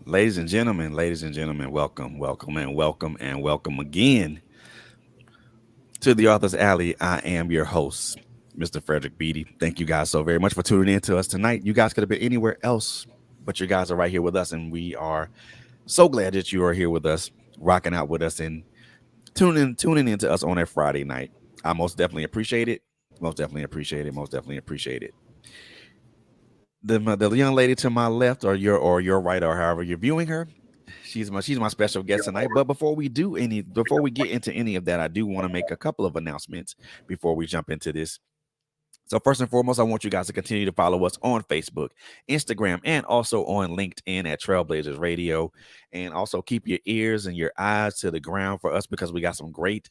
Ladies and gentlemen, welcome again to the Author's Alley. I am your host, Mr. Frederick Beaty. Thank you guys so very much for tuning in to us tonight. You guys could have been anywhere else, but you guys are right here with us, and we are so glad that you are here with us, rocking out with us, and tuning into us on a Friday night. I most definitely appreciate it. Most definitely appreciate it. Most definitely appreciate it. The young lady to my left, or your right, or however you're viewing her, she's my special guest tonight. But before we get into any of that, I do want to make a couple of announcements before we jump into this. So first and foremost, I want you guys to continue to follow us on Facebook, Instagram, and also on LinkedIn at Trailblazers Radio. And also keep your ears and your eyes to the ground for us because we got some great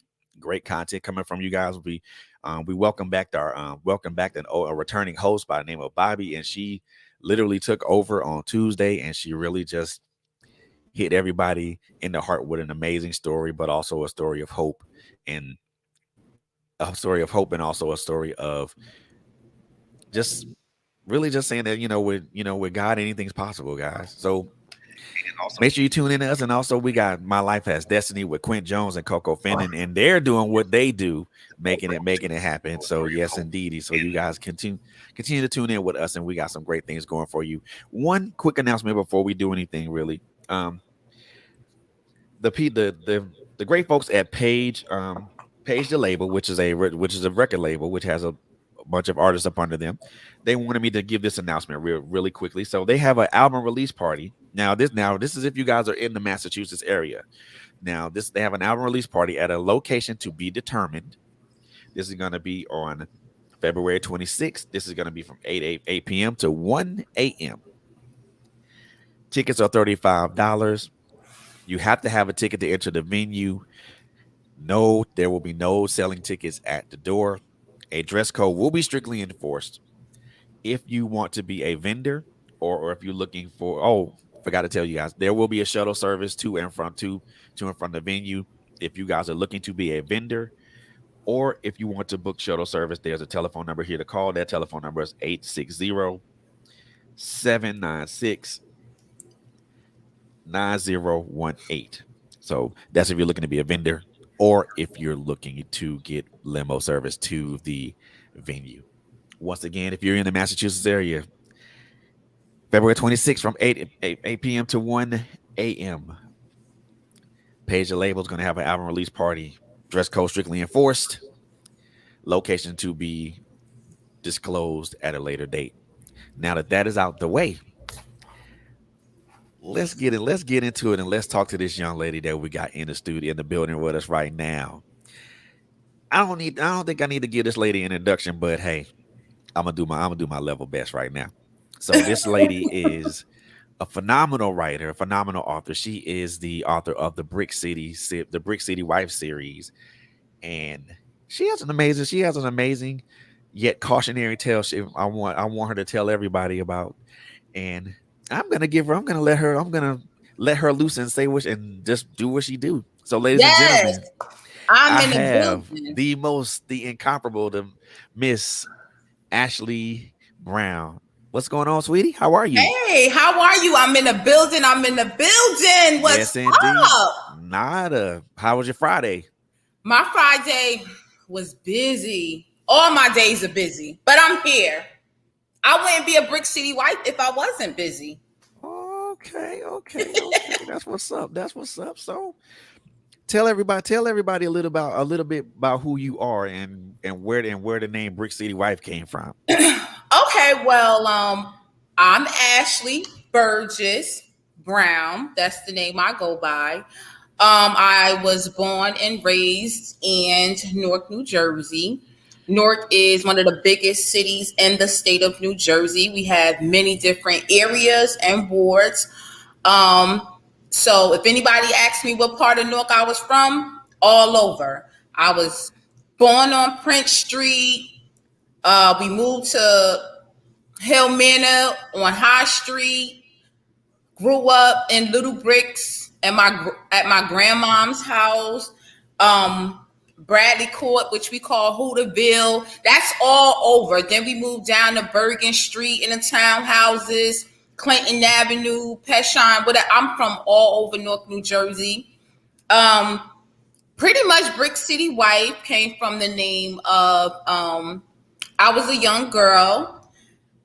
content coming from you guys. We welcome back a returning host by the name of Bobby, and she literally took over on Tuesday, and she really just hit everybody in the heart with an amazing story, but also a story of hope, and also a story of just really just saying that with God anything's possible, guys. So make sure you tune in to us. And also we got My Life Has Destiny with Quint Jones and Coco Fenton, and they're doing what they do, making it happen. So yes, indeed. So you guys continue to tune in with us, and we got some great things going for you. One quick announcement before we do anything really. The great folks at Page the Label, which is a record label which has a bunch of artists up under them. They wanted me to give this announcement really quickly. So they have an album release party. Now this is if you guys are in the Massachusetts area. Now they have an album release party at a location to be determined. This is going to be on February 26th. This is going to be from 8 p.m. to 1 a.m. Tickets are $35. You have to have a ticket to enter the venue. No, there will be no selling tickets at the door. A dress code will be strictly enforced. If you want to be a vendor, or if you're looking for, forgot to tell you guys, there will be a shuttle service to and from the venue. If you guys are looking to be a vendor, or if you want to book shuttle service, there's a telephone number here to call. That telephone number is 860-796-9018. So that's if you're looking to be a vendor, or if you're looking to get limo service to the venue. Once again, if you're in the Massachusetts area, February 26th from 8 p.m. to 1 a.m. Page the Label is going to have an album release party. Dress code strictly enforced. Location to be disclosed at a later date. Now that is out the way, let's get into it, and let's talk to this young lady that we got in the studio, in the building with us right now. I don't think I need to give this lady an introduction, but hey, I'm gonna do my level best right now. So this lady is a phenomenal writer, a phenomenal author. She is the author of the Brick City Wife series, and she has an amazing yet cautionary tale I want her to tell everybody about. And I'm gonna let her loose and and just do what she do. So, ladies and gentlemen, I have the incomparable, the Miss Ashley Brown. What's going on, sweetie? How are you? Hey, how are you? I'm in the building. What's up? Nada. How was your Friday? My Friday was busy. All my days are busy, but I'm here. I wouldn't be a Brick City wife if I wasn't busy. Okay. That's what's up. So tell everybody a little bit about who you are and where the name Brick City Wife came from. Okay, well, I'm Ashley Burgess Brown. That's the name I go by. I was born and raised in Newark, New Jersey. Newark is one of the biggest cities in the state of New Jersey. We have many different areas and wards. So if anybody asks me what part of Newark I was from, all over. I was born on Prince Street. We moved to Hill Manor on High Street. Grew up in Little Bricks at my grandmom's house. Bradley Court, which we call Hooterville. That's all over. Then we moved down to Bergen Street in the townhouses. Clinton Avenue, Peshine, whatever. I'm from all over North New Jersey. Um, Pretty much Brick City Wife came from the name of I was a young girl.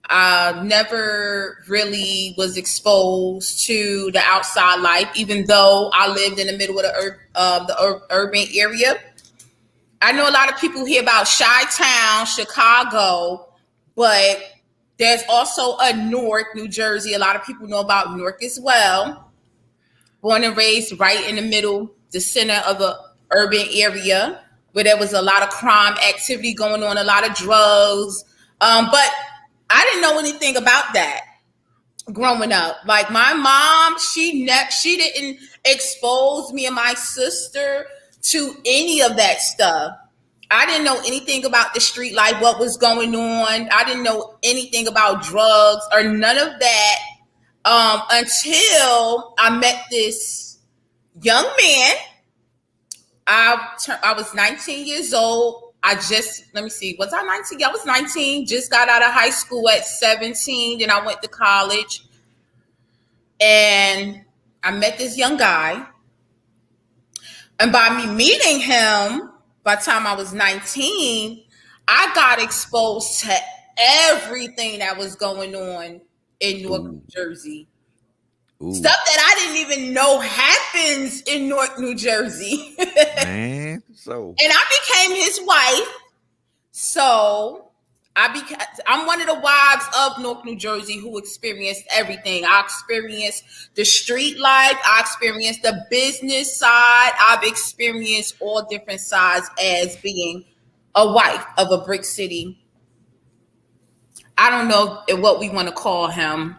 I never really was exposed to the outside life, even though I lived in the middle of the urban area. I know a lot of people hear about Chi-Town, Chicago, but there's also a Newark, New Jersey. A lot of people know about Newark as well. Born and raised right in the middle, the center of the urban area where there was a lot of crime activity going on, a lot of drugs. But I didn't know anything about that growing up. Like my mom, she didn't expose me and my sister to any of that stuff. I didn't know anything about the street life, what was going on. I didn't know anything about drugs or none of that until I met this young man. I was 19 years old. Let me see, was I 19? Yeah, I was 19, just got out of high school at 17. Then I went to college and I met this young guy. And by me meeting him, by the time I was 19, I got exposed to everything that was going on in Newark, New Jersey. Ooh. Stuff that I didn't even know happens in Newark, New Jersey. Man, and I became his wife. So I'm one of the wives of Newark, New Jersey who experienced everything. I experienced the street life. I experienced the business side. I've experienced all different sides as being a wife of a brick city. I don't know what we want to call him.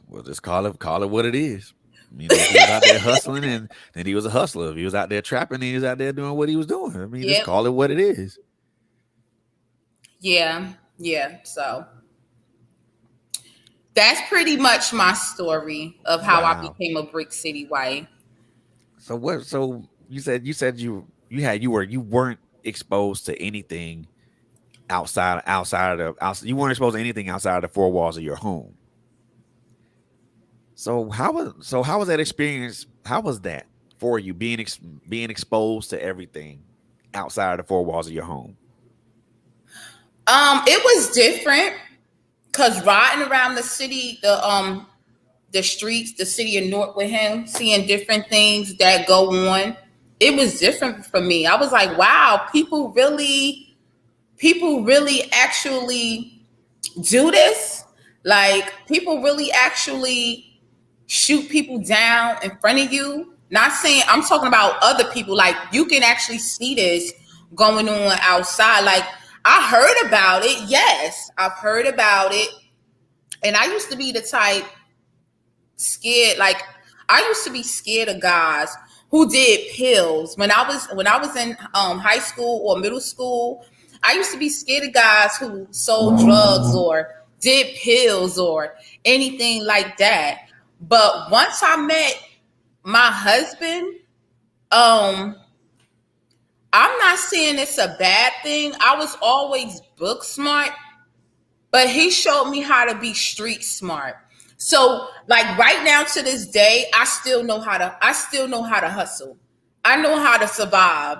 Well, just call it what it is. You know, he was out there hustling, and then he was a hustler. If he was out there trapping, he was out there doing what he was doing. I mean, just call it what it is. Yeah. So that's pretty much my story of how I became a brick city wife. So what? So you said you weren't exposed to anything outside of you weren't exposed to anything outside of the four walls of your home. So how was that experience? How was that for you being exposed to everything outside of the four walls of your home? It was different because riding around the city, the streets, the city of Newark with him, seeing different things that go on, it was different for me. I was like, wow, people really actually do this. Like people really actually shoot people down in front of you. Not saying, I'm talking about other people. Like you can actually see this going on outside. Like I heard about it. Yes, I've heard about it. And I used to be the type scared. Like I used to be scared of guys who did pills. When I was in high school or middle school, I used to be scared of guys who sold drugs or did pills or anything like that. But once I met my husband, I'm not saying it's a bad thing. I was always book smart, but he showed me how to be street smart. So like right now to this day, I still know how to hustle. I know how to survive.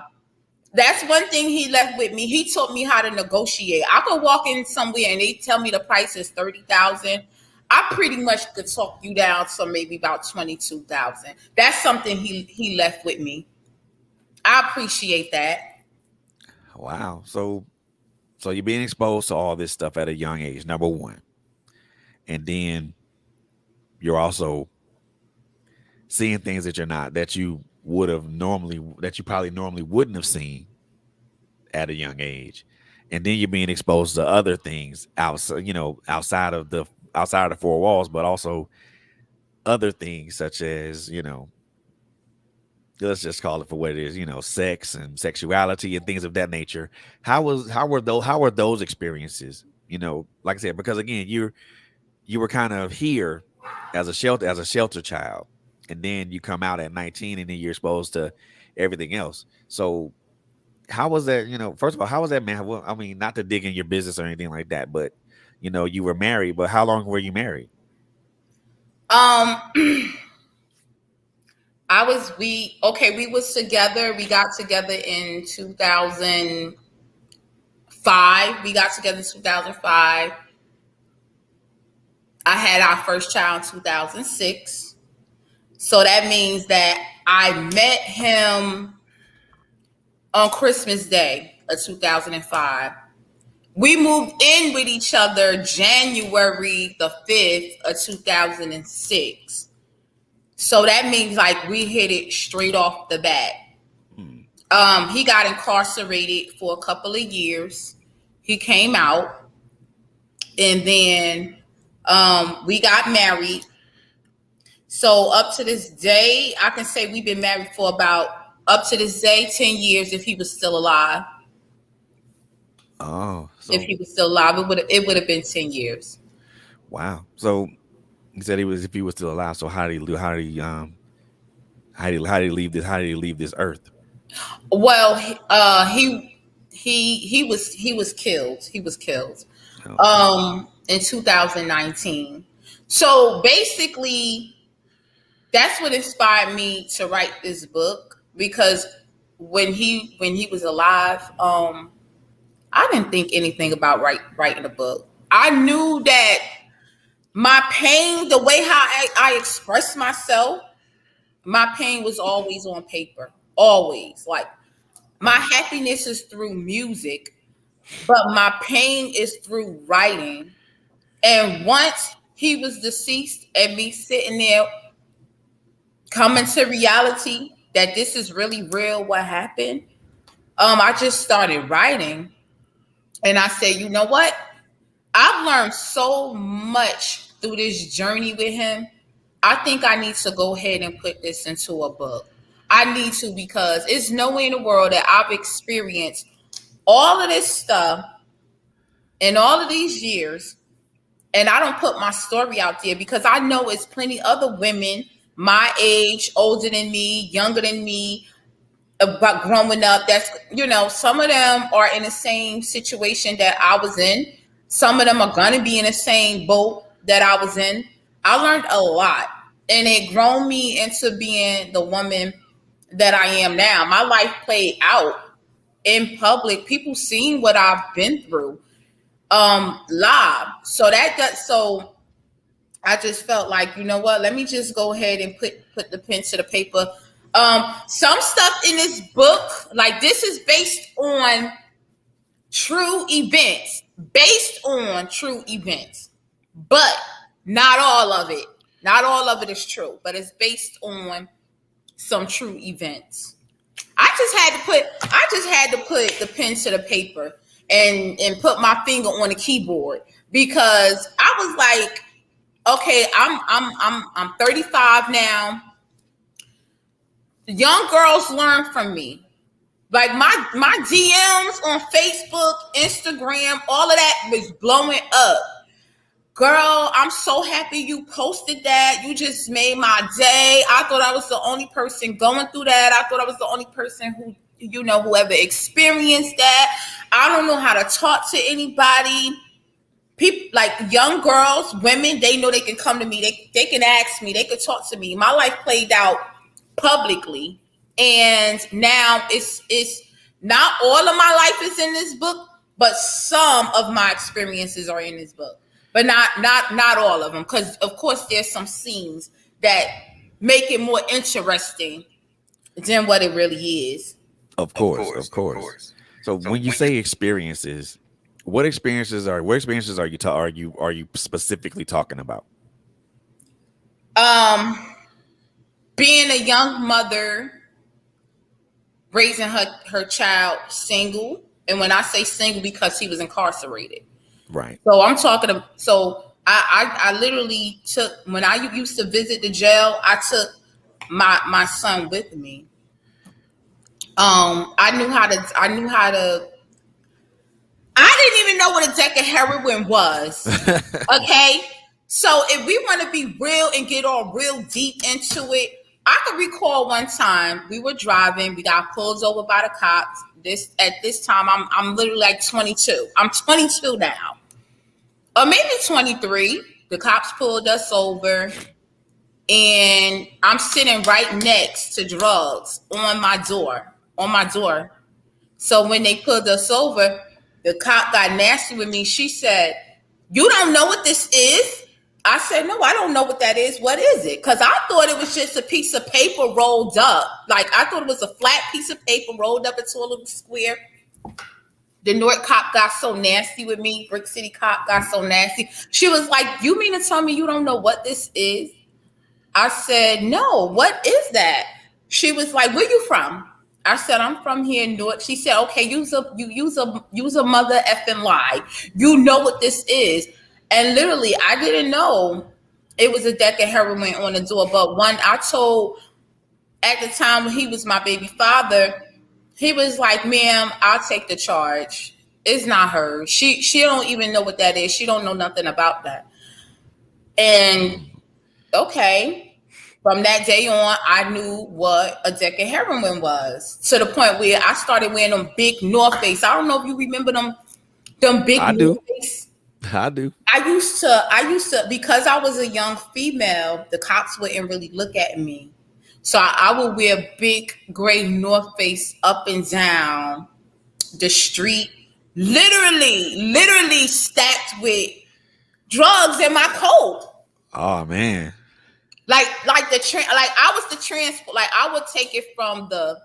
That's one thing he left with me. He taught me how to negotiate. I could walk in somewhere and they tell me the price is $30,000. I pretty much could talk you down to maybe about $22,000. That's something he left with me. I appreciate that. Wow. So you're being exposed to all this stuff at a young age, number one. And then you're also seeing things that you probably normally wouldn't have seen at a young age. And then you're being exposed to other things outside of the four walls, but also other things such as, let's just call it for what it is, sex and sexuality and things of that nature. How were those experiences? Like I said, because again, you were kind of here as a shelter child, and then you come out at 19 and then you're exposed to everything else. So how was that, first of all, how was that, man? Well, I mean, not to dig in your business or anything like that, but you were married, but how long were you married? Um, we was together. We got together in 2005. We got together in 2005. I had our first child in 2006. So that means that I met him on Christmas Day of 2005. We moved in with each other January the 5th of 2006. So that means like we hit it straight off the bat. He got incarcerated for a couple of years. He came out, and then we got married. So up to this day, I can say we've been married for about up to this day 10 years. If he was still alive, Oh, if so he was still alive, it would have been 10 years. wow. So he said he was if he was still alive. So how did he leave this? How did he leave this earth? Well, he was killed. He was killed Okay. in 2019. So basically, that's what inspired me to write this book, because when he was alive, I didn't think anything about writing a book. I knew that my pain, the way how I express myself, my pain was always on paper. Always. Like, my happiness is through music, but my pain is through writing. And once he was deceased and me sitting there coming to reality that this is really real, what happened, I just started writing. And I said, you know what? I've learned so much through this journey with him. I think I need to go ahead and put this into a book. I need to, because it's no way in the world that I've experienced all of this stuff in all of these years, and I don't put my story out there, because I know it's plenty other women my age, older than me, younger than me, about growing up. That's, some of them are in the same situation that I was in. Some of them are gonna be in the same boat that I was in. I learned a lot, and it grown me into being the woman that I am now. My life played out in public. People seen what I've been through, live. So I just felt like, you know what, let me just go ahead and put the pen to the paper. Some stuff in this book, like, this is based on true events, but not all of it. Not all of it is true, but it's based on some true events. I just had to put the pen to the paper and put my finger on the keyboard, because I was like, okay, I'm 35 now. Young girls learn from me. Like, my DMs on Facebook, Instagram, all of that was blowing up. Girl, I'm so happy you posted that. You just made my day. I thought I was the only person going through that. I thought I was the only person who ever experienced that. I don't know how to talk to anybody. People, like young girls, women, they know they can come to me. They can ask me. They can talk to me. My life played out publicly, and now it's not all of my life is in this book, but some of my experiences are in this book. But not all of them, because of course there's some scenes that make it more interesting than what it really is. Of course, of course. So when you say experiences, what experiences are you specifically talking about? Being a young mother, raising her child single, and when I say single, because he was incarcerated. Right. So I'm talking to, so I literally took, when I used to visit the jail, I took my son with me. I didn't even know what a deck of heroin was. Okay. So if we want to be real and get all real deep into it, I can recall one time we were driving, we got pulled over by the cops. At this time, I'm literally like 22. I'm 22 now. Or maybe 23. The cops pulled us over. and I'm sitting right next to drugs on my door. On my door. So when they pulled us over, the cop got nasty with me. She said, "You don't know what this is?" I said, "No, I don't know what that is. What is it?" Because I thought it was just a piece of paper rolled up. Like, I thought it was a flat piece of paper rolled up into a little square. The North cop got so nasty with me. Brick City cop got so nasty. She was like, "You mean to tell me you don't know what this is?" I said, "No, what is that?" She was like, "Where you from?" I said, "I'm from here in North." She said, "Okay, use a mother effing lie. You know what this is." And literally, I didn't know it was a deck of heroin on the door. But one I told at the time when he was my baby father, he was like, "Ma'am, I'll take the charge. It's not her. She don't even know what that is. She don't know nothing about that." And okay. From that day on, I knew what a deck of heroin was, to the point where I started wearing them big North Face. I don't know if you remember them big I North do. Face. I do. I used to, because I was a young female, the cops wouldn't really look at me. So I would wear big gray North Face up and down the street, literally stacked with drugs in my coat. Oh man. Like I was the transport. Like, I would take it from the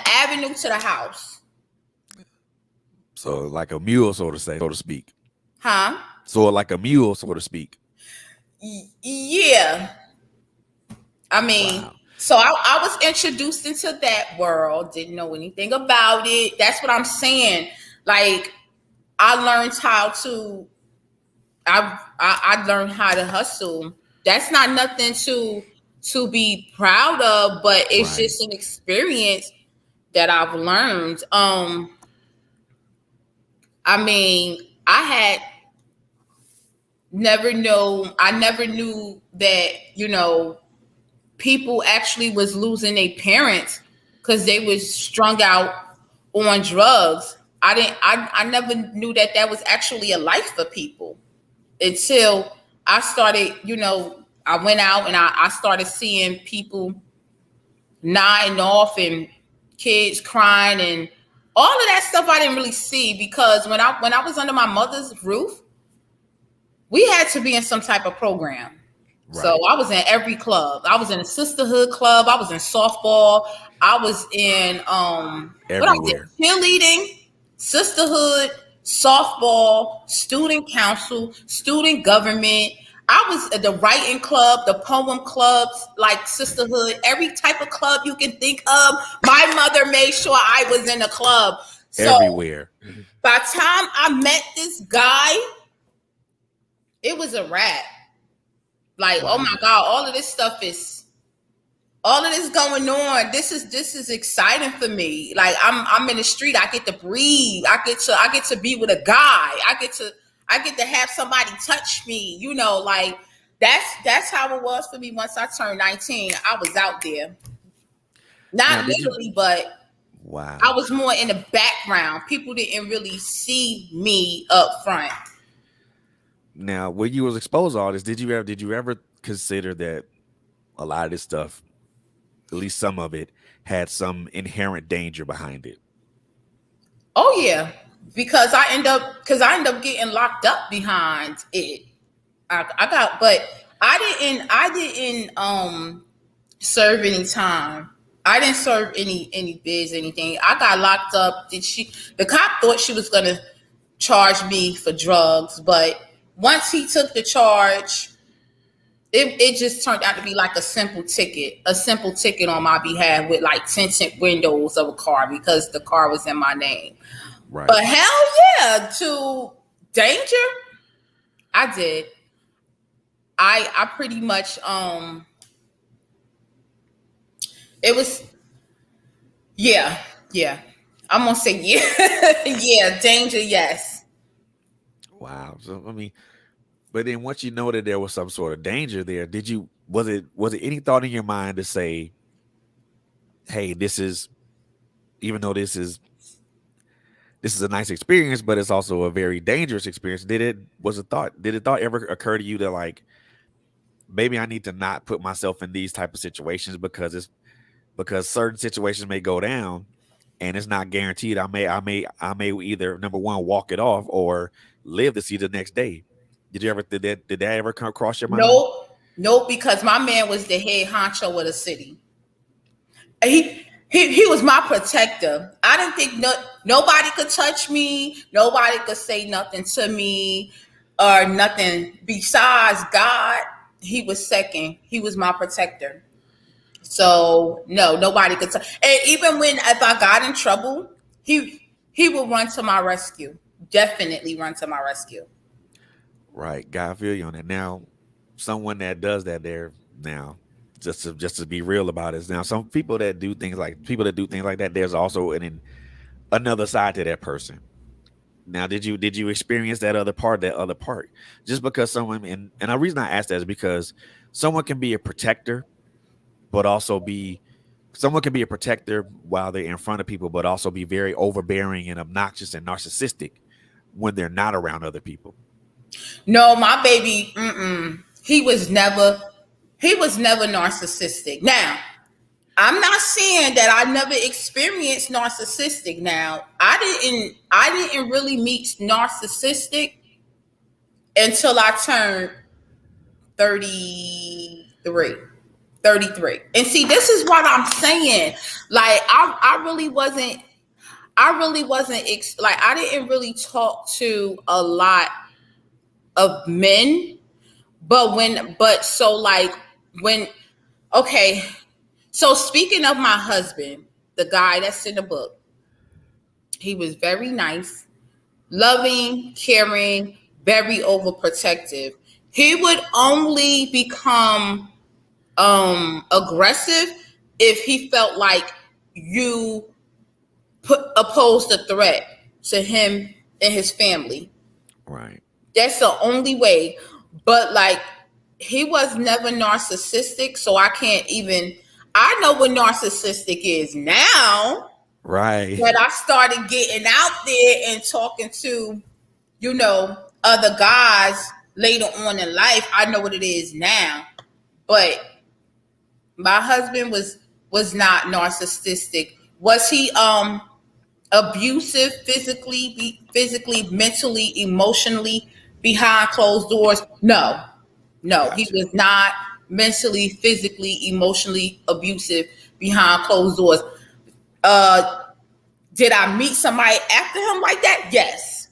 avenue to the house. So like a mule, so to speak. Huh? So like a mule, so to speak. Yeah. I mean, Wow. so I was introduced into that world, didn't know anything about it. That's what I'm saying. Like, I learned how to I learned how to hustle. That's not nothing to be proud of, but it's Right. just an experience that I've learned. I mean, I never knew that, people actually was losing their parents because they was strung out on drugs. I never knew that that was actually a life for people until I started, I went out and I started seeing people nodding off and kids crying and all of that stuff. I didn't really see, because when I was under my mother's roof, we had to be in some type of program. So Right. I was in every club. I was in a sisterhood club. I was in softball. I was in what I did, Everywhere. cheerleading, sisterhood, softball, student council, student government. I was at the writing club, the poem clubs, like sisterhood, every type of club you can think of. My mother made sure I was in a club. So Everywhere. by the time I met this guy, it was a wrap. Like, oh my Wow. God, all of this going on. This is exciting for me. Like, I'm in the street. I get to breathe. I get to be with a guy. I get to have somebody touch me. Like, that's how it was for me once I turned 19. I was out there. Now Not did you literally, but I wow. was more in the background. People didn't really see me up front. Now when you was exposed to all this, did you ever consider that a lot of this stuff, at least some of it, had some inherent danger behind it? Oh yeah, because I end up getting locked up behind it. I got, but I didn't serve any time. I didn't serve any bids, anything. I got locked up. The cop thought she was gonna charge me for drugs, but once he took the charge, it just turned out to be like a simple ticket on my behalf with like tinted windows of a car because the car was in my name. Right. But hell yeah, to danger, I did. I pretty much it was, yeah, yeah. I'm gonna say yeah. Yeah, danger, yes. Wow. So I mean, but then once you know that there was some sort of danger there, was it any thought in your mind to say, hey, this is even though this is a nice experience, but it's also a very dangerous experience. Did it thought ever occur to you that like maybe I need to not put myself in these type of situations because certain situations may go down and it's not guaranteed. I may either number one walk it off or live to see the next day. Did that ever come across your mind? Nope, nope, because my man was the head honcho of the city. He was my protector. I didn't think nobody could touch me. Nobody could say nothing to me or nothing besides God. He was second. He was my protector. So no, nobody could touch. And even when if I got in trouble, he would run to my rescue. Definitely run to my rescue. Right, God, I feel you on that. Now, someone that does that there now, just to be real about it, now some people that do things like that. There's also another side to that person. Now, did you experience that other part? Just because and the reason I ask that is because someone can be a protector, but also be someone can be a protector while they're in front of people, but also be very overbearing and obnoxious and narcissistic when they're not around other people. No, my baby, he was never narcissistic. Now, I'm not saying that I never experienced narcissistic. Now, I didn't really meet narcissistic until I turned 33. 33. And see, this is what I'm saying. Like I really wasn't I didn't really talk to a lot of men, when okay, so speaking of my husband, the guy that's in the book, he was very nice, loving, caring, very overprotective. He would only become aggressive if he felt like you opposed a threat to him and his family. Right. That's the only way. But like, he was never narcissistic, so I can't even. I know what narcissistic is now Right. that I started getting out there and talking to, other guys later on in life. I know what it is now. But my husband was not narcissistic. Was he abusive physically, mentally, emotionally behind closed doors? No. No, he Gotcha. was not mentally, physically, emotionally abusive behind closed doors. Uh did I meet somebody after him like that? Yes.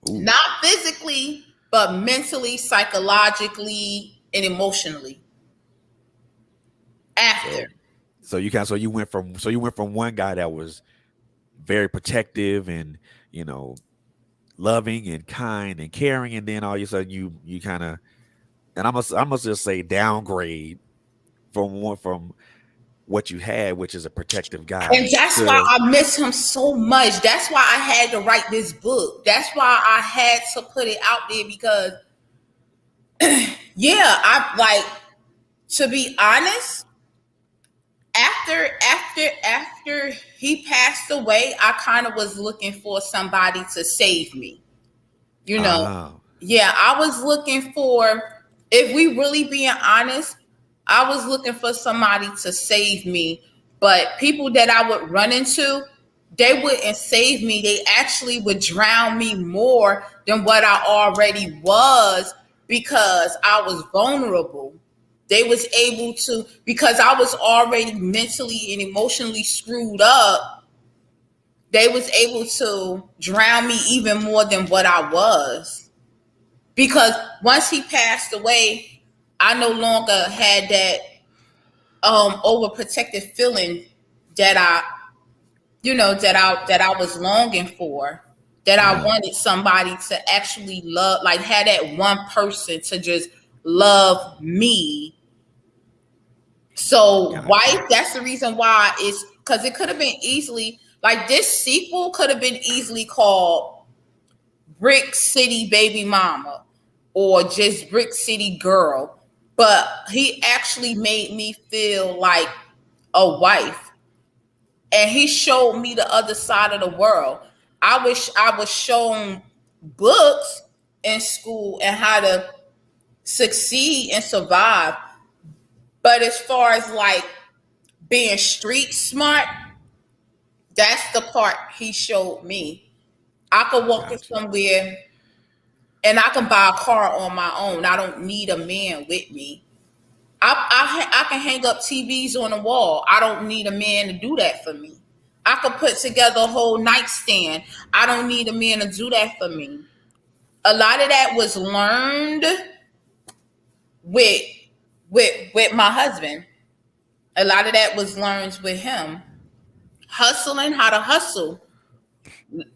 Ooh. Not physically, but mentally, psychologically, and emotionally after. So so you went from one guy that was very protective and you know loving and kind and caring, and then all of a sudden you kind of and I must just say downgrade from what you had, which is a protective And guy, that's why to I miss him so much. That's why I had to write this book. That's why I had to put it out there because, yeah, I like to be honest. After he passed away, I kind of was looking for somebody to save me. You know, ah yeah, I was looking for. If we really being honest, I was looking for somebody to save me. But people that I would run into, they wouldn't save me. They actually would drown me more than what I already was because I was vulnerable. They was able to because I was already mentally and emotionally screwed up. They was able to drown me even more than what I was. Because once he passed away, I no longer had that overprotective feeling that I was longing for, that I ah wanted somebody to actually love, like had that one person to just love me. So gotcha. wife, that's the reason why it's because it could have been easily like this sequel could have been easily called Brick City Baby Mama or just Brick City Girl. But he actually made me feel like a wife. And he showed me the other side of the world. I wish I was shown books in school and how to succeed and survive. But as far as like being street smart, that's the part he showed me. I could walk in Gotcha. somewhere and I can buy a car on my own. I don't need a man with me. I can hang up TVs on the wall. I don't need a man to do that for me. I could put together a whole nightstand. I don't need a man to do that for me. A lot of that was learned with with my husband. A lot of that was learned with him. Hustling, how to hustle.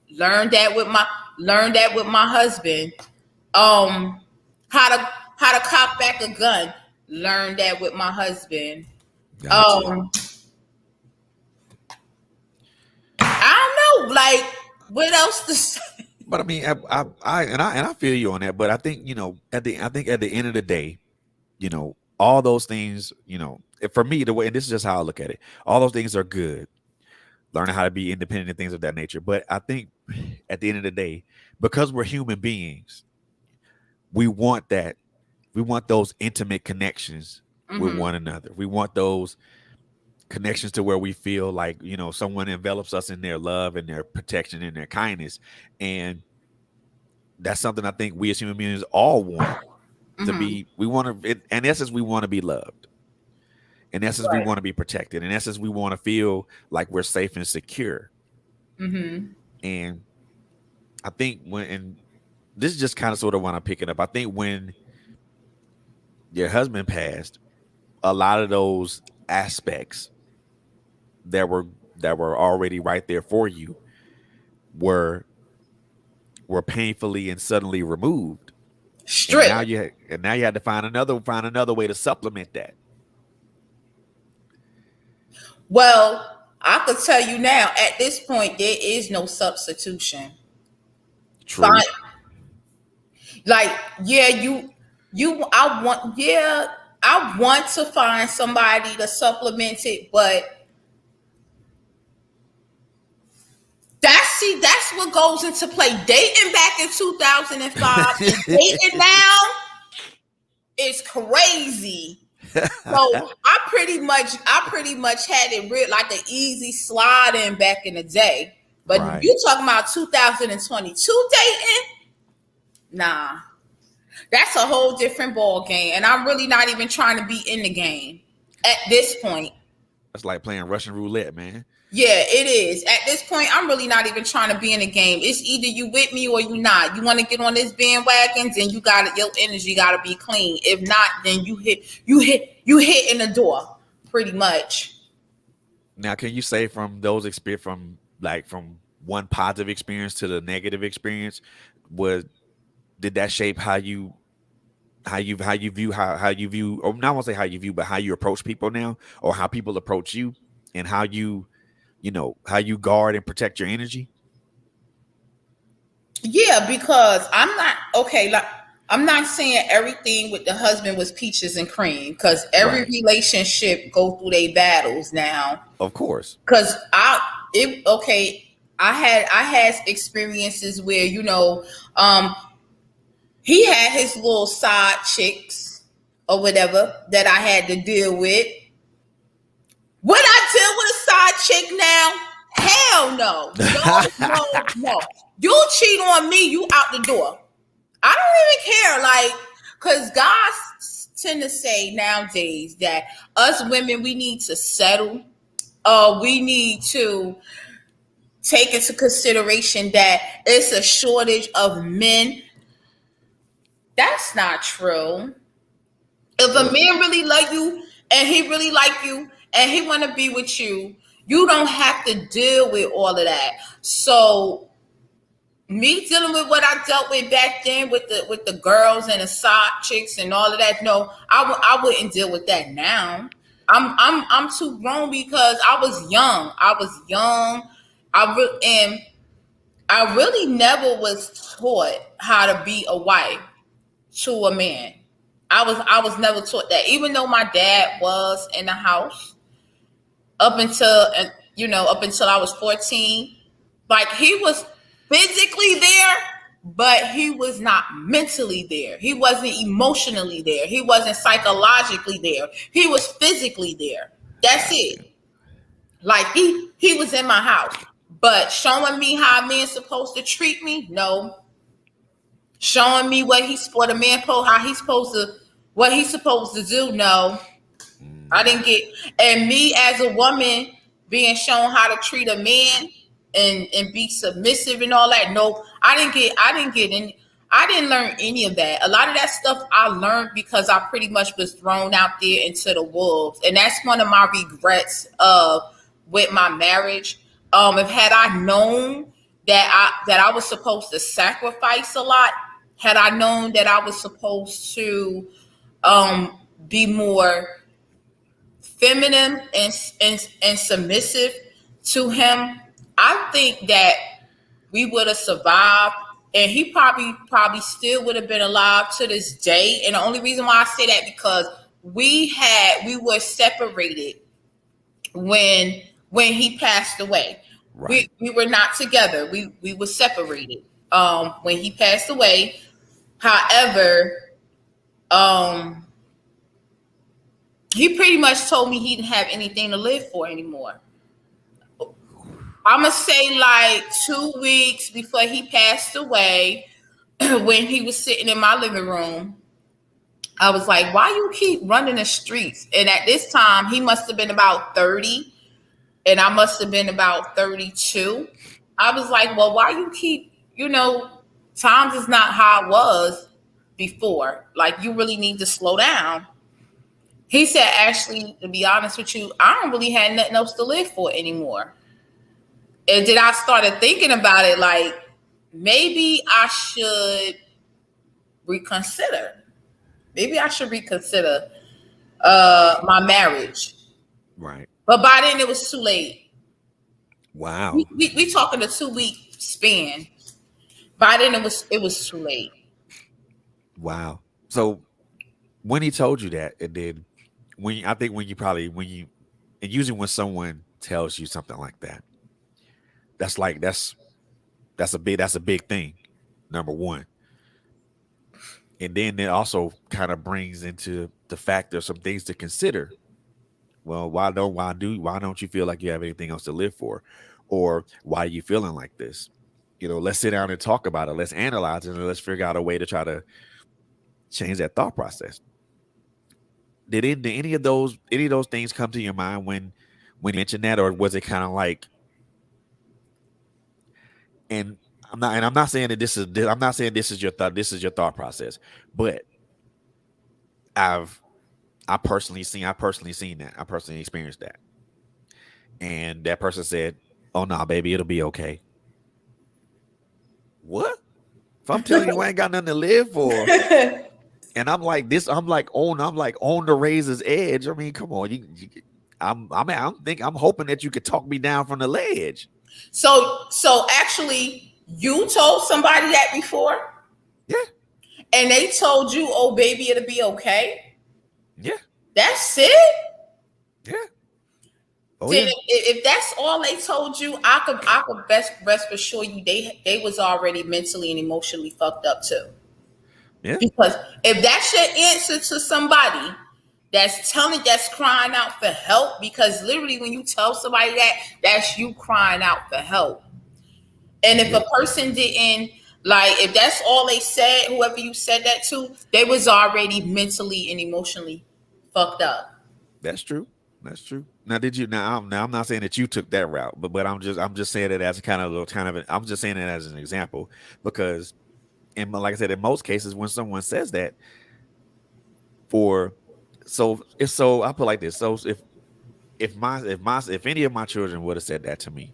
Learned that with my husband. Um, how to cock back a gun. Learned that with my husband. Gotcha. Um, I don't know, like what else to say. But I mean, I feel you on that. But I think I think at the end of the day, all those things, for me, the way, and this is just how I look at it, all those things are good. Learning how to be independent and things of that nature. But I think at the end of the day, because we're human beings, we want that. We want those intimate connections with Mm-hmm. one another. We want those connections to where we feel like someone envelops us in their love and their protection and their kindness, and that's something I think we as human beings all want to Mm-hmm. be. We want to, in essence, we want to be loved. In essence, we Right. want to be protected. In essence, we want to feel like we're safe and secure. Mm-hmm. And I think and this is just kind of sort of when I'm picking up. I think when your husband passed, a lot of those aspects that were already right there for you were painfully and suddenly removed, and Strip. now you had to find another way to supplement that. Well, I could tell you now, at this point, there is no substitution. Fine. True. Like, yeah, I want to find somebody to supplement it, but that's what goes into play. Dating back in 2005 and dating now is crazy. So I pretty much had it real like an easy slide in back in the day. But Right. you talking about 2022 dating? Nah. That's a whole different ball game. And I'm really not even trying to be in the game at this point. That's like playing Russian roulette, man. Yeah, it is. At this point, I'm really not even trying to be in the game. It's either you with me or you not. You want to get on this bandwagon, then your energy gotta be clean. If not, then you hit in the door, pretty much. Now, can you say from those experience, from one positive experience to the negative experience, was did that shape how you view, or not want to say how you view, but how you approach people now, or how people approach you, and how how you guard and protect your energy? Yeah, because I'm not okay. Like I'm not saying everything with the husband was peaches and cream, because every Right. relationship go through their battles now. Of course. Because I had experiences where he had his little side chicks or whatever that I had to deal with. Would I deal with a side chick now? Hell no. No, no, no. You cheat on me, you out the door. I don't even care. Like, because guys tend to say nowadays that us women, we need to settle. We need to take into consideration that it's a shortage of men. That's not true. If a Well, man really like you and he really like you and he want to be with you, you don't have to deal with all of that. So me dealing with what I dealt with back then with the girls and the side chicks and all of that, no, I wouldn't deal with that now. I'm too grown because I was young. I was young. And I really never was taught how to be a wife to a man. I was never taught that. Even though my dad was in the house up until up until I was 14, like he was physically there, but he was not mentally there. He wasn't emotionally there. He wasn't psychologically there. He was physically there. That's Got it. you. Like he was in my house, but showing me how a man's supposed to treat me, no. Showing me what a man how he's supposed to what he's supposed to do, no. I Mm, didn't get, and me as a woman being shown how to treat a man and be submissive and all that. No, I didn't learn any of that. A lot of that stuff I learned because I pretty much was thrown out there into the wolves. And that's one of my regrets of with my marriage. If had I known that I was supposed to sacrifice a lot, had I known that I was supposed to be more feminine and submissive to him, I think that we would have survived, and he probably still would have been alive to this day. And the only reason why I say that because we were separated when he passed away. right. We were not together. We were separated when he passed away. However, um he pretty much told me he didn't have anything to live for anymore. I'm gonna say like 2 weeks before he passed away, when he was sitting in my living room, I was like, "Why you keep running the streets?" And at this time, he must have been about 30, and I must have been about 32. I was like, "Well, why you keep, times is not how it was before. Like, you really need to slow down." He said, "Actually, to be honest with you, I don't really have nothing else to live for anymore." And then I started thinking about it, like maybe I should reconsider. Maybe I should reconsider my marriage. Right. But by then it was too late. Wow. We talking a 2 week span. By then it was too late. Wow. So when he told you that, and then I think when you probably and usually when someone tells you something like that, that's like that's a big thing. Number one, and then it also kind of brings into the fact there's some things to consider. Well, why don't you feel like you have anything else to live for, or why are you feeling like this? Let's sit down and talk about it. Let's analyze it, and let's figure out a way to try to change that thought process. Did any of those things come to your mind when you mentioned that, or was it kind of like? And I'm not saying that I'm not saying this is your thought process, but I've I personally seen that. I personally experienced that. And that person said, "Oh no, baby, it'll be okay." What? If I'm telling you I ain't got nothing to live for, and I'm like on the razor's edge. I mean, come on, I'm hoping that you could talk me down from the ledge. So actually, you told somebody that before, Yeah, and they told you, "Oh, baby, it'll be okay." yeah, That's it. yeah. Oh Then yeah, if that's all they told you, I could best rest assure you they was already mentally and emotionally fucked up too. yeah. Because if that's your answer to somebody that's crying out for help, because literally when you tell somebody that, that's you crying out for help. And if a Yeah, person didn't, like, if that's all they said, whoever you said that to, they was already mentally and emotionally fucked up. that's true. That's true. Now, did you now? I'm not saying that you took that route, but I'm just saying it as a I'm just saying it as an example because, like I said, in most cases, when someone says that, for so I put it like this. So if any of my children would have said that to me,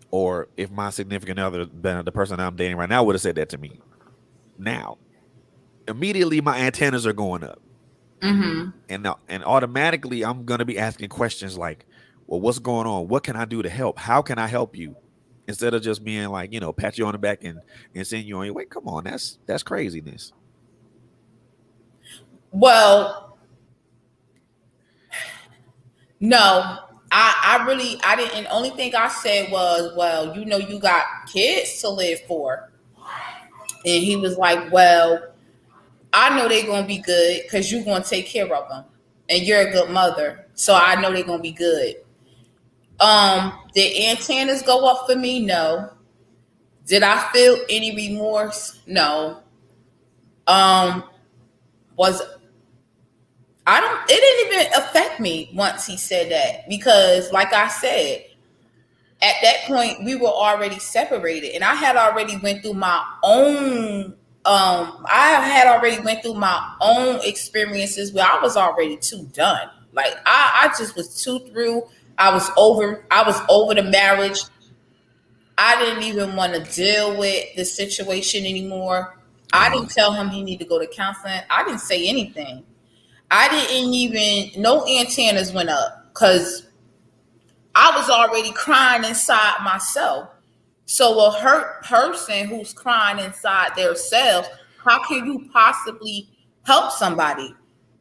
or if my significant other, the person I'm dating right now, would have said that to me, now immediately my antennas are going up. Mm-hmm. And automatically I'm going to be asking questions like, well, what's going on? What can I do to help? How can I help you? Instead of just being like, pat you on the back and send you on your way. Come on, that's craziness. Well, no, I didn't. Only thing I said was, well, you got kids to live for. And he was like, well, I know they're gonna be good because you're gonna take care of them, and you're a good mother, so I know they're gonna be good. Did antennas go up for me? No. Did I feel any remorse? No. Um, was I don't. It didn't even affect me once he said that because, like I said, at that point we were already separated, and I had already went through my own. I had already went through my own experiences where I was already too done. Like I just was too through. I was over. I was over the marriage. I didn't even want to deal with the situation anymore. I didn't tell him he needed to go to counseling. I didn't say anything. I didn't even, no antennas went up because I was already crying inside myself. So a hurt person who's crying inside their self, how can you possibly help somebody?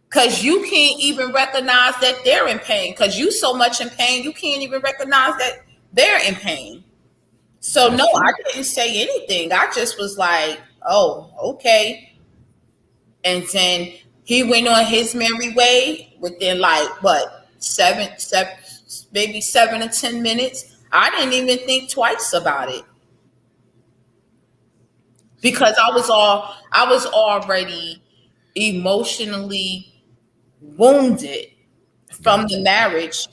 Because you can't even recognize that they're in pain. Because you so much in pain, you can't even recognize that they're in pain. So That's no, I true. didn't say anything. I just was like, oh, okay. And then he went on his merry way within like what maybe 7 to 10 minutes. I didn't even think twice about it See, because I was already emotionally wounded from the gotcha. marriage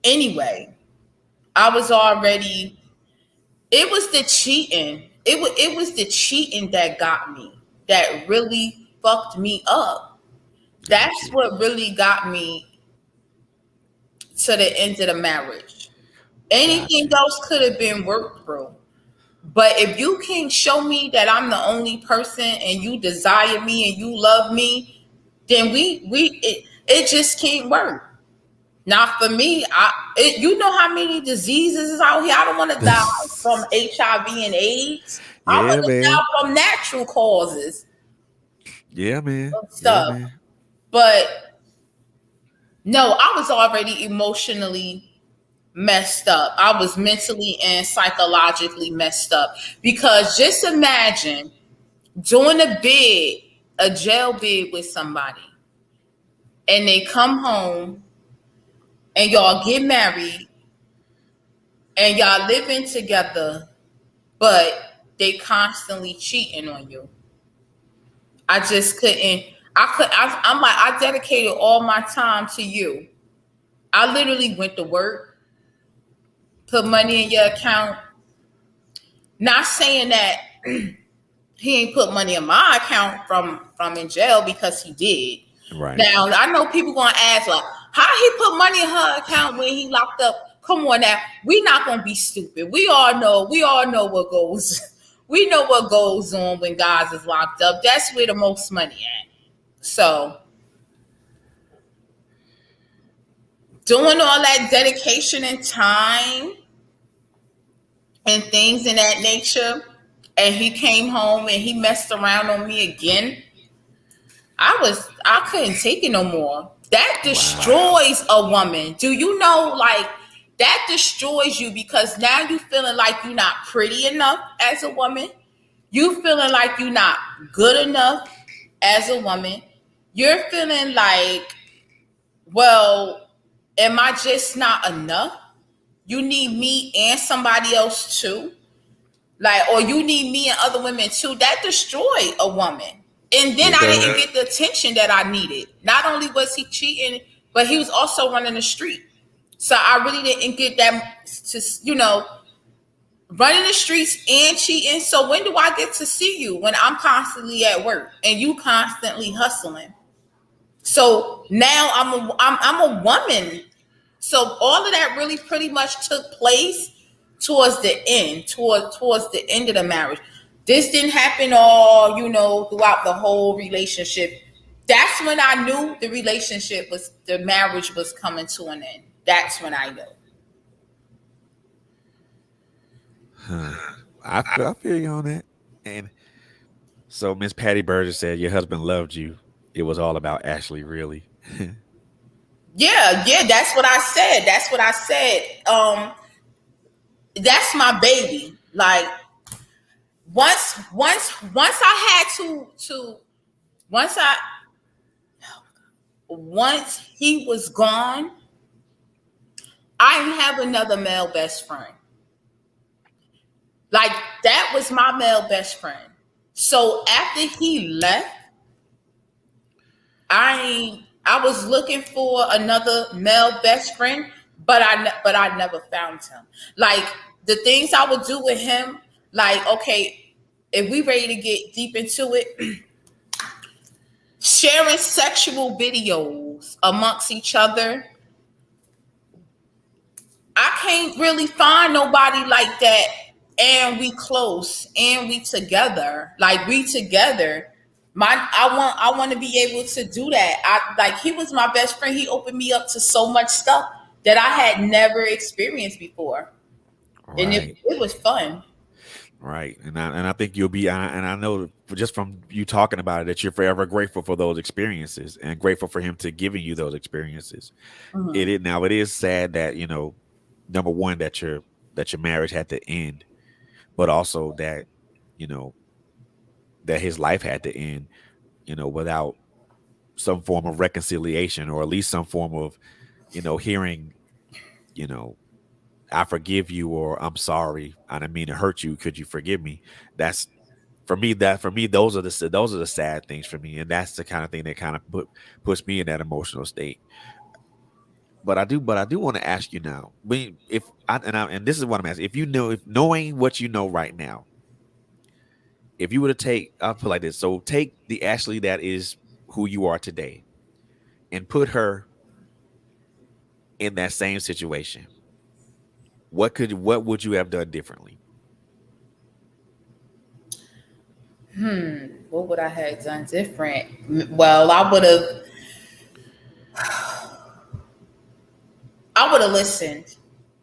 anyway. I was already it was the cheating. It was the cheating that got me. That really fucked me up. That's Gotcha. what really got me to the end of the marriage. Anything Gotcha. else could have been worked through. But if you can't show me that I'm the only person and you desire me and you love me, then it just can't work. Now for me, you know how many diseases is out here. I don't want to die from HIV and AIDS. I Yeah, want to die man. from natural causes Yeah, man. of Yeah, stuff. man. But no, I was already emotionally messed up. I was mentally and psychologically messed up because just imagine doing a jail bid with somebody, and they come home and y'all get married and y'all living together, but they constantly cheating on you. I just couldn't. I'm like, I dedicated all my time to you. I literally went to work, put money in your account. Not saying that he ain't put money in my account from in jail because he did. Right. Now I know people gonna ask like, how he put money in her account when he locked up? Come on now, we not gonna be stupid. We all know. We all know what goes. We know what goes on when guys is locked up. That's where the most money at. So doing all that dedication and time and things in that nature, and he came home and he messed around on me again. I couldn't take it no more. That Wow. destroys a woman. Do you know, like, that destroys you because now you feeling like you're not pretty enough as a woman. You feeling like you're not good enough as a woman. You're feeling like, well, am I just not enough? You need me and somebody else too. Like, or you need me and other women too. That destroyed a woman. And then It I didn't does. get the attention that I needed. Not only was he cheating, but he was also running the street. So I really didn't get that to, running the streets and cheating. So when do I get to see you when I'm constantly at work and you constantly hustling? So now I'm a woman. So all of that really pretty much took place towards the end, towards the end of the marriage. This didn't happen all, throughout the whole relationship. That's when I knew the marriage was coming to an end. That's when I knew. Huh. I feel you on that. And so Miss Patty Berger said your husband loved you. It was all about Ashley, really. Yeah, yeah, that's what I said. That's what I said. That's my baby. Like, once I had to once I once he was gone, I didn't have another male best friend. Like that was my male best friend. So after he left, I was looking for another male best friend, but I never found him. Like the things I would do with him, like okay, if we ready to get deep into it, sharing sexual videos amongst each other. I can't really find nobody like that. And we close and we together. Like we together. I want to be able to do that. I like he was my best friend. He opened me up to so much stuff that I had never experienced before. And Right. it was fun. Right. And I think you'll be and I know just from you talking about it that you're forever grateful for those experiences and grateful for him to giving you those experiences. Mhm. It is sad that, number one that your marriage had to end, but also that, you know, that his life had to end, without some form of reconciliation or at least some form of, hearing, you know, I forgive you or I'm sorry. I didn't mean to hurt you. Could you forgive me? That's for me, those are the sad things for me. And that's the kind of thing that kind of puts me in that emotional state. But I do want to ask you now, if and this is what I'm asking. If knowing what you know right now, if you were to I'll put it like this. So take the Ashley that is who you are today and put her in that same situation. What would you have done differently? What would I have done different? Well, I would have listened.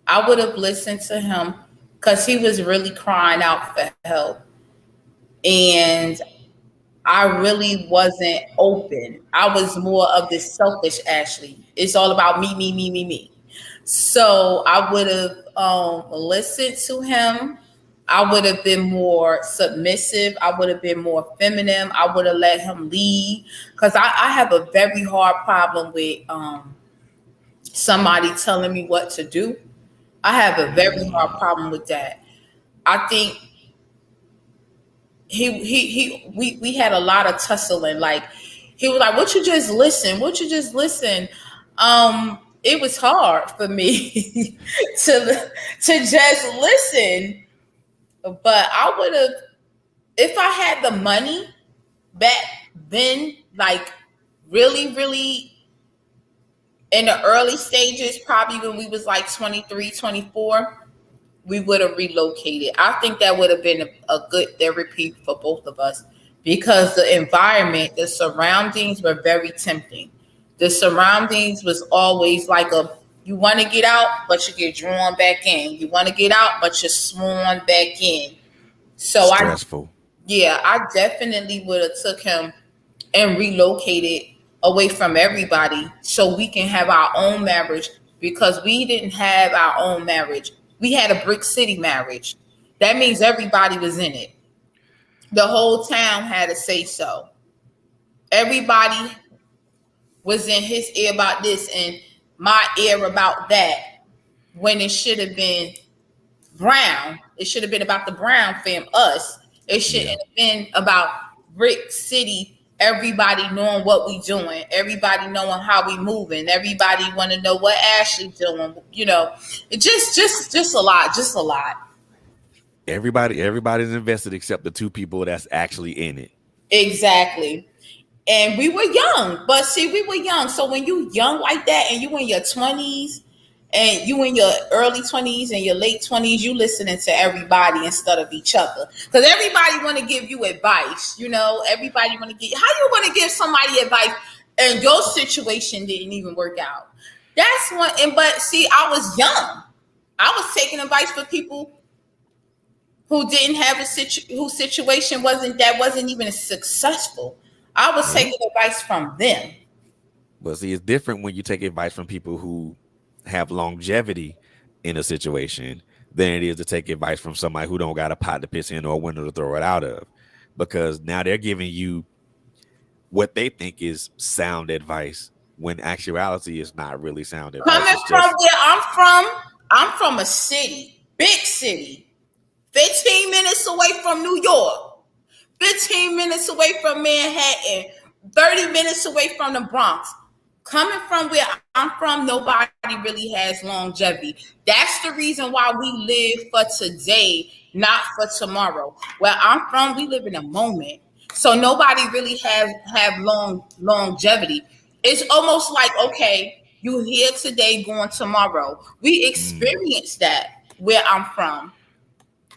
I would have listened to him because he was really crying out for help. And I really wasn't open. I was more of this selfish Ashley. It's all about me, me, me, me, me. So I would have listened to him. I would have been more submissive. I would have been more feminine. I would have let him lead because I have a very hard problem with somebody telling me what to do. I have a very hard Mm, problem with that. I think we had a lot of tussling. Like he was like, "What you just listen? What you just listen?" It was hard for me to just listen, but I would have if I had the money back then, like really, really in the early stages, probably when we was like 23, 24. We would have relocated. I think that would have been a good therapy for both of us because the environment, the surroundings were very tempting. The surroundings was always like a you want to get out, but you get drawn back in. You want to get out, but you're sworn back in. So stressful. I definitely would have took him and relocated away from everybody so we can have our own marriage because we didn't have our own marriage. We had a brick city marriage. That means everybody was in it. The whole town had a say so. Everybody was in his ear about this and my ear about that when it should have been Brown. It should have been about the Brown fam, us. It shouldn't Yeah. have been about Brick City. Everybody knowing what we doing. Everybody knowing how we moving. Everybody want to know what Ashley doing. It just a lot. Just a lot. Everybody's invested except the two people that's actually in it. Exactly. And we were young, but see, we were young. So when you young like that, and you in your 20s, and you in your early 20s and your late 20s, you listening to everybody instead of each other. Because everybody want to give you advice. Everybody want to get. How you want to give somebody advice, and your situation didn't even work out? That's one. And but see, I was young. I was taking advice for people who didn't have whose situation wasn't even successful. I was Yeah. taking advice from them. But see, it's different when you take advice from people who have longevity in a situation than it is to take advice from somebody who don't got a pot to piss in or a window to throw it out of, because now they're giving you what they think is sound advice when actuality is not really sound advice. Coming It's from just where I'm from a city, big city, 15 minutes away from New York, 15 minutes away from Manhattan, 30 minutes away from the Bronx. Coming from where I'm from, nobody really has longevity. That's the reason why we live for today, not for tomorrow. Where I'm from, we live in a moment. So nobody really have longevity. It's almost like, okay, you here today, going tomorrow. We mm, experience that where I'm from.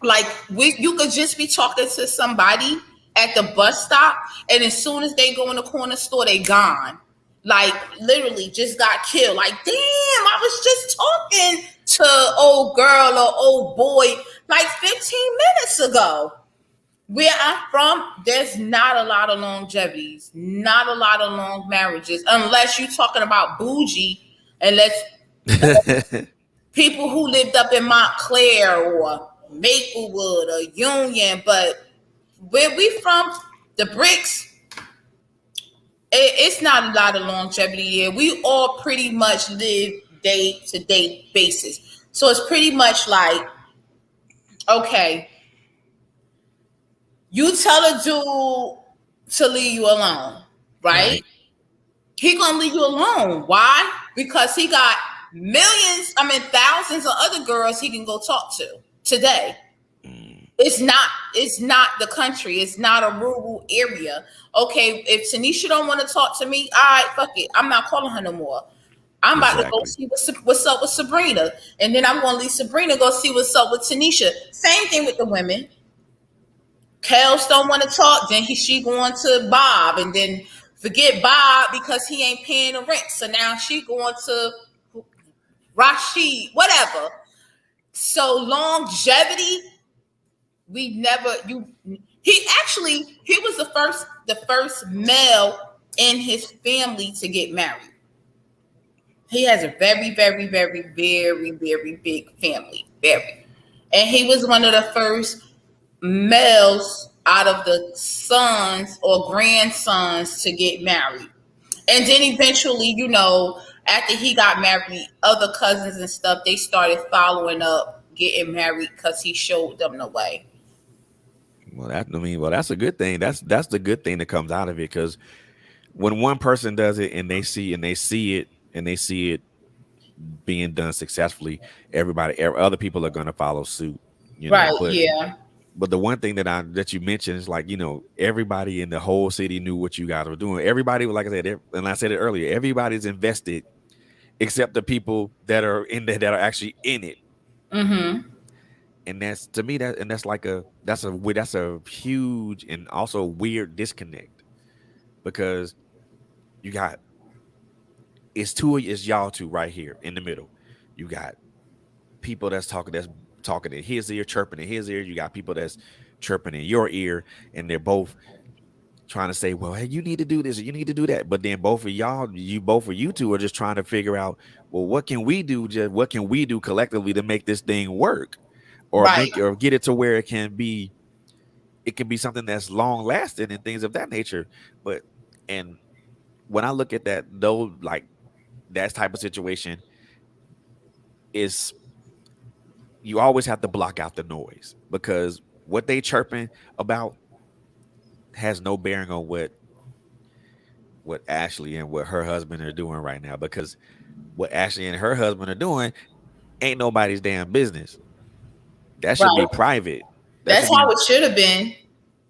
Like you could just be talking to somebody at the bus stop, and as soon as they go in the corner store, they gone. Like literally just got killed. Like, damn, I was just talking to old girl or old boy like 15 minutes ago. Where I'm from, there's not a lot of longevities, not a lot of long marriages, unless you're talking about bougie, unless people who lived up in Montclair or Maplewood or Union. But where we from, the bricks, it's not a lot of longevity here. We all pretty much live day to day basis. So it's pretty much like, okay, you tell a dude to leave you alone, right? right. He gonna leave you alone. Why? Because he got millions, I mean thousands of other girls he can go talk to today. Mm, It's not the country. It's not a rural area. Okay, if Tanisha don't want to talk to me, all right, fuck it. I'm not calling her no more. I'm about to go exactly. see what's up with Sabrina, and then I'm going to leave Sabrina, go see what's up with Tanisha. Same thing with the women. Kels don't want to talk, then she going to Bob, and then forget Bob because he ain't paying the rent. So now she going to Rashid, whatever. So longevity, we never you he was the first male in his family to get married. He has a very, very, very, very, very big family. Very. And he was one of the first males out of the sons or grandsons to get married. And then eventually, after he got married, other cousins and stuff, they started following up, getting married because he showed them the way. Well, that's a good thing. That's the good thing that comes out of it, because when one person does it and they see it being done successfully, other people are going to follow suit. Right, But yeah. the one thing that you mentioned is, like, everybody in the whole city knew what you guys were doing. Everybody, like I said, and I said it earlier, everybody's invested except the people that are actually in it. Mm-hmm. And that's, to me, that's a huge and also weird disconnect, because you got it's y'all two right here in the middle. You got people that's talking in his ear, chirping in his ear. You got people that's chirping in your ear, and they're both trying to say, well, hey, you need to do this, or you need to do that. But then both of you two are just trying to figure out, well, what can we do? Just what can we do collectively to make this thing work, or Right. make or get it to where it can be something that's long lasting and things of that nature. But and when I look at that, though, like, that type of situation is, you always have to block out the noise, because what they chirping about has no bearing on what Ashley and what her husband are doing right now, because what Ashley and her husband are doing ain't nobody's damn business. That should be Right. private. That That's should how be it should have been.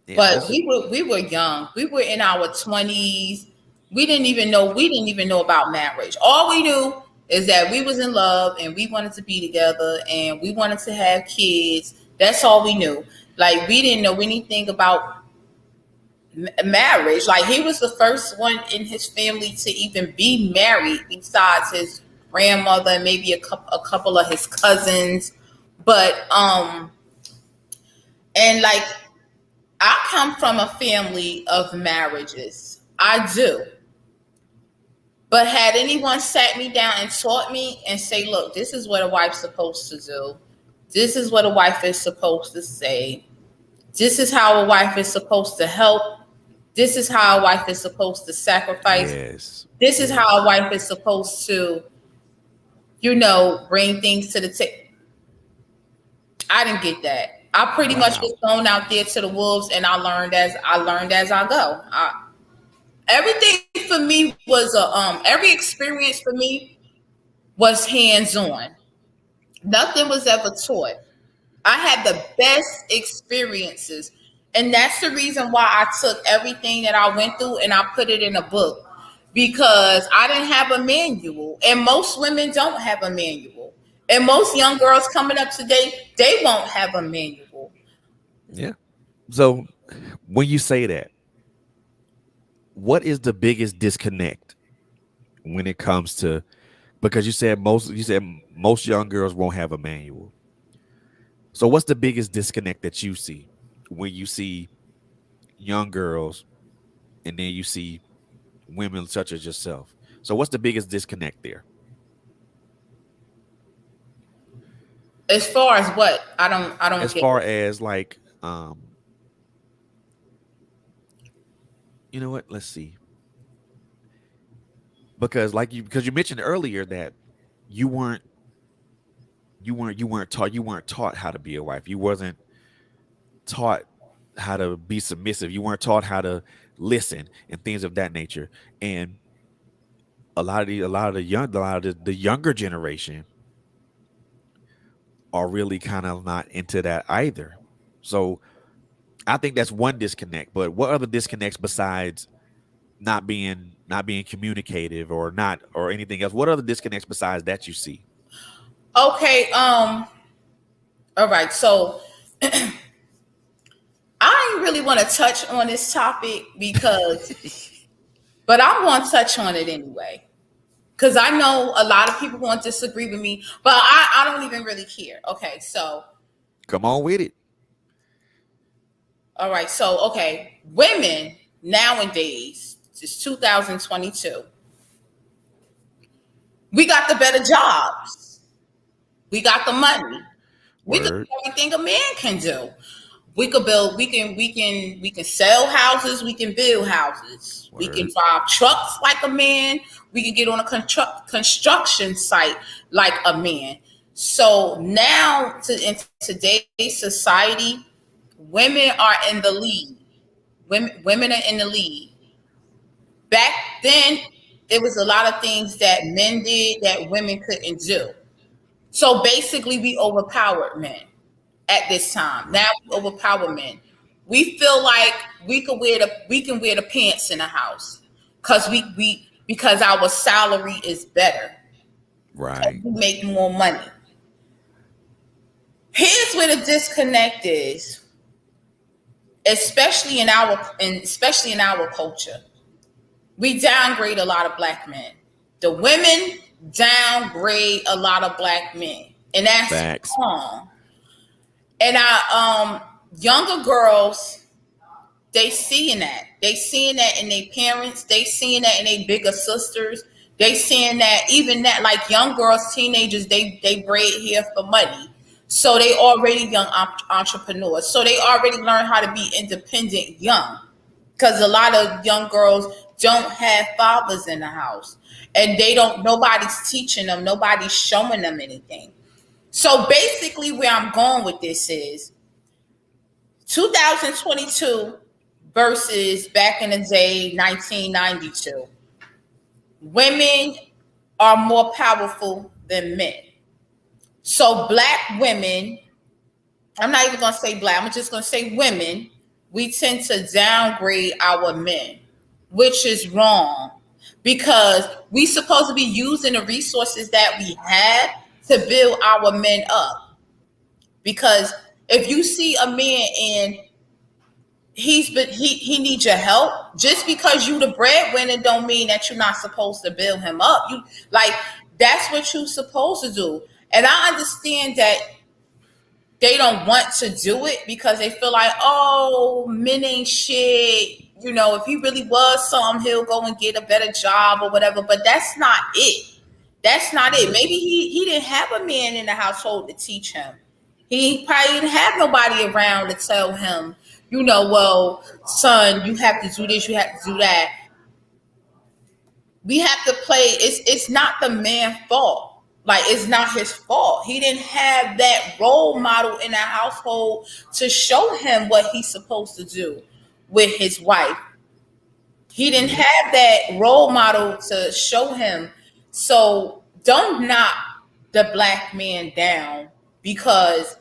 yeah, But that's we were young. We were in our 20s. We didn't even know about marriage. All we knew is that we was in love and we wanted to be together and we wanted to have kids. That's all we knew. Like we didn't know anything about marriage. Like he was the first one in his family to even be married besides his grandmother and maybe a couple of his cousins. But and like I come from a family of marriages. I do. But had anyone sat me down and taught me and say, look, this is what a wife's supposed to do, This is what a wife is supposed to say. This is how a wife is supposed to help. This is how a wife is supposed to sacrifice. Yes. This is how a Yes. wife is supposed to, bring things to the table. I didn't get that. I pretty much was Wow. thrown out there to the wolves, and I learned as I go. Everything for me was every experience for me was hands on. Nothing was ever taught. I had the best experiences. And that's the reason why I took everything that I went through and I put it in a book, because I didn't have a manual. And most women don't have a manual. And most young girls coming up today, they won't have a manual. Yeah. So when you say that, what is the biggest disconnect when it comes to, because you said most young girls won't have a manual. So what's the biggest disconnect that you see when you see young girls and then you see women such as yourself? So what's the biggest disconnect there? As far as what? I don't As get far it. as like you know what? Let's see. Because you mentioned earlier that you weren't you weren't taught how to be a wife. You wasn't taught how to be submissive. You weren't taught how to listen and things of that nature. And a lot of the younger generation are really kind of not into that either. So I think that's one disconnect. But what other disconnects besides not being communicative or not or anything else? What other disconnects besides that you see? Okay, all right. So I didn't really want to touch on this topic because, but I'm going to touch on it anyway. Because I know a lot of people want to disagree with me, but I don't even really care. Okay, so, Come on with it. all right. So, okay, women nowadays, it's 2022, we got the better jobs. We got the money. We can do Word. everything a man can do. We could build, we can sell houses, we can build houses. We can Word. drive trucks like a man. We can get on a construction site like a man. So now in today's society, women are in the lead. Women are in the lead. Back then, there was a lot of things that men did that women couldn't do. So basically, we overpowered men at this time. Now Right. we overpower men. We feel like we can wear the pants in the house because because our salary is better. 'Cause Right. we make more money. Here's where the disconnect is, especially in our culture. We downgrade a lot of black men. The women downgrade a lot of black men, and that's Facts. wrong. And our younger girls, they seeing that. They seeing that in their parents. They seeing that in their bigger sisters. They seeing that even that like young girls, teenagers, they braid hair for money. So they already young entrepreneurs. So they already learn how to be independent young. Because a lot of young girls don't have fathers in the house. And they don't nobody's teaching them, nobody's showing them anything. So basically where I'm going with this is 2022 versus back in the day, 1992. Women are more powerful than men. So black women, I'm not even going to say black, I'm just going to say women, we tend to downgrade our men, which is wrong because we supposed to be using the resources that we have to build our men up. Because if you see a man and he needs your help, just because you the breadwinner don't mean that you're not supposed to build him up. You like that's what you're supposed to do. And I understand that they don't want to do it because they feel like, oh, men ain't shit. If he really was something, he'll go and get a better job or whatever. But that's not it. That's not it. Right. Maybe he didn't have a man in the household to teach him. He probably didn't have nobody around to tell him, well, son, you have to do this, you have to do that. We have to play. It's not the man's fault. Like, it's not his fault. He didn't have that role model in the household to show him what he's supposed to do with his wife. He didn't Yeah, have that role model to show him. So don't knock the black man down because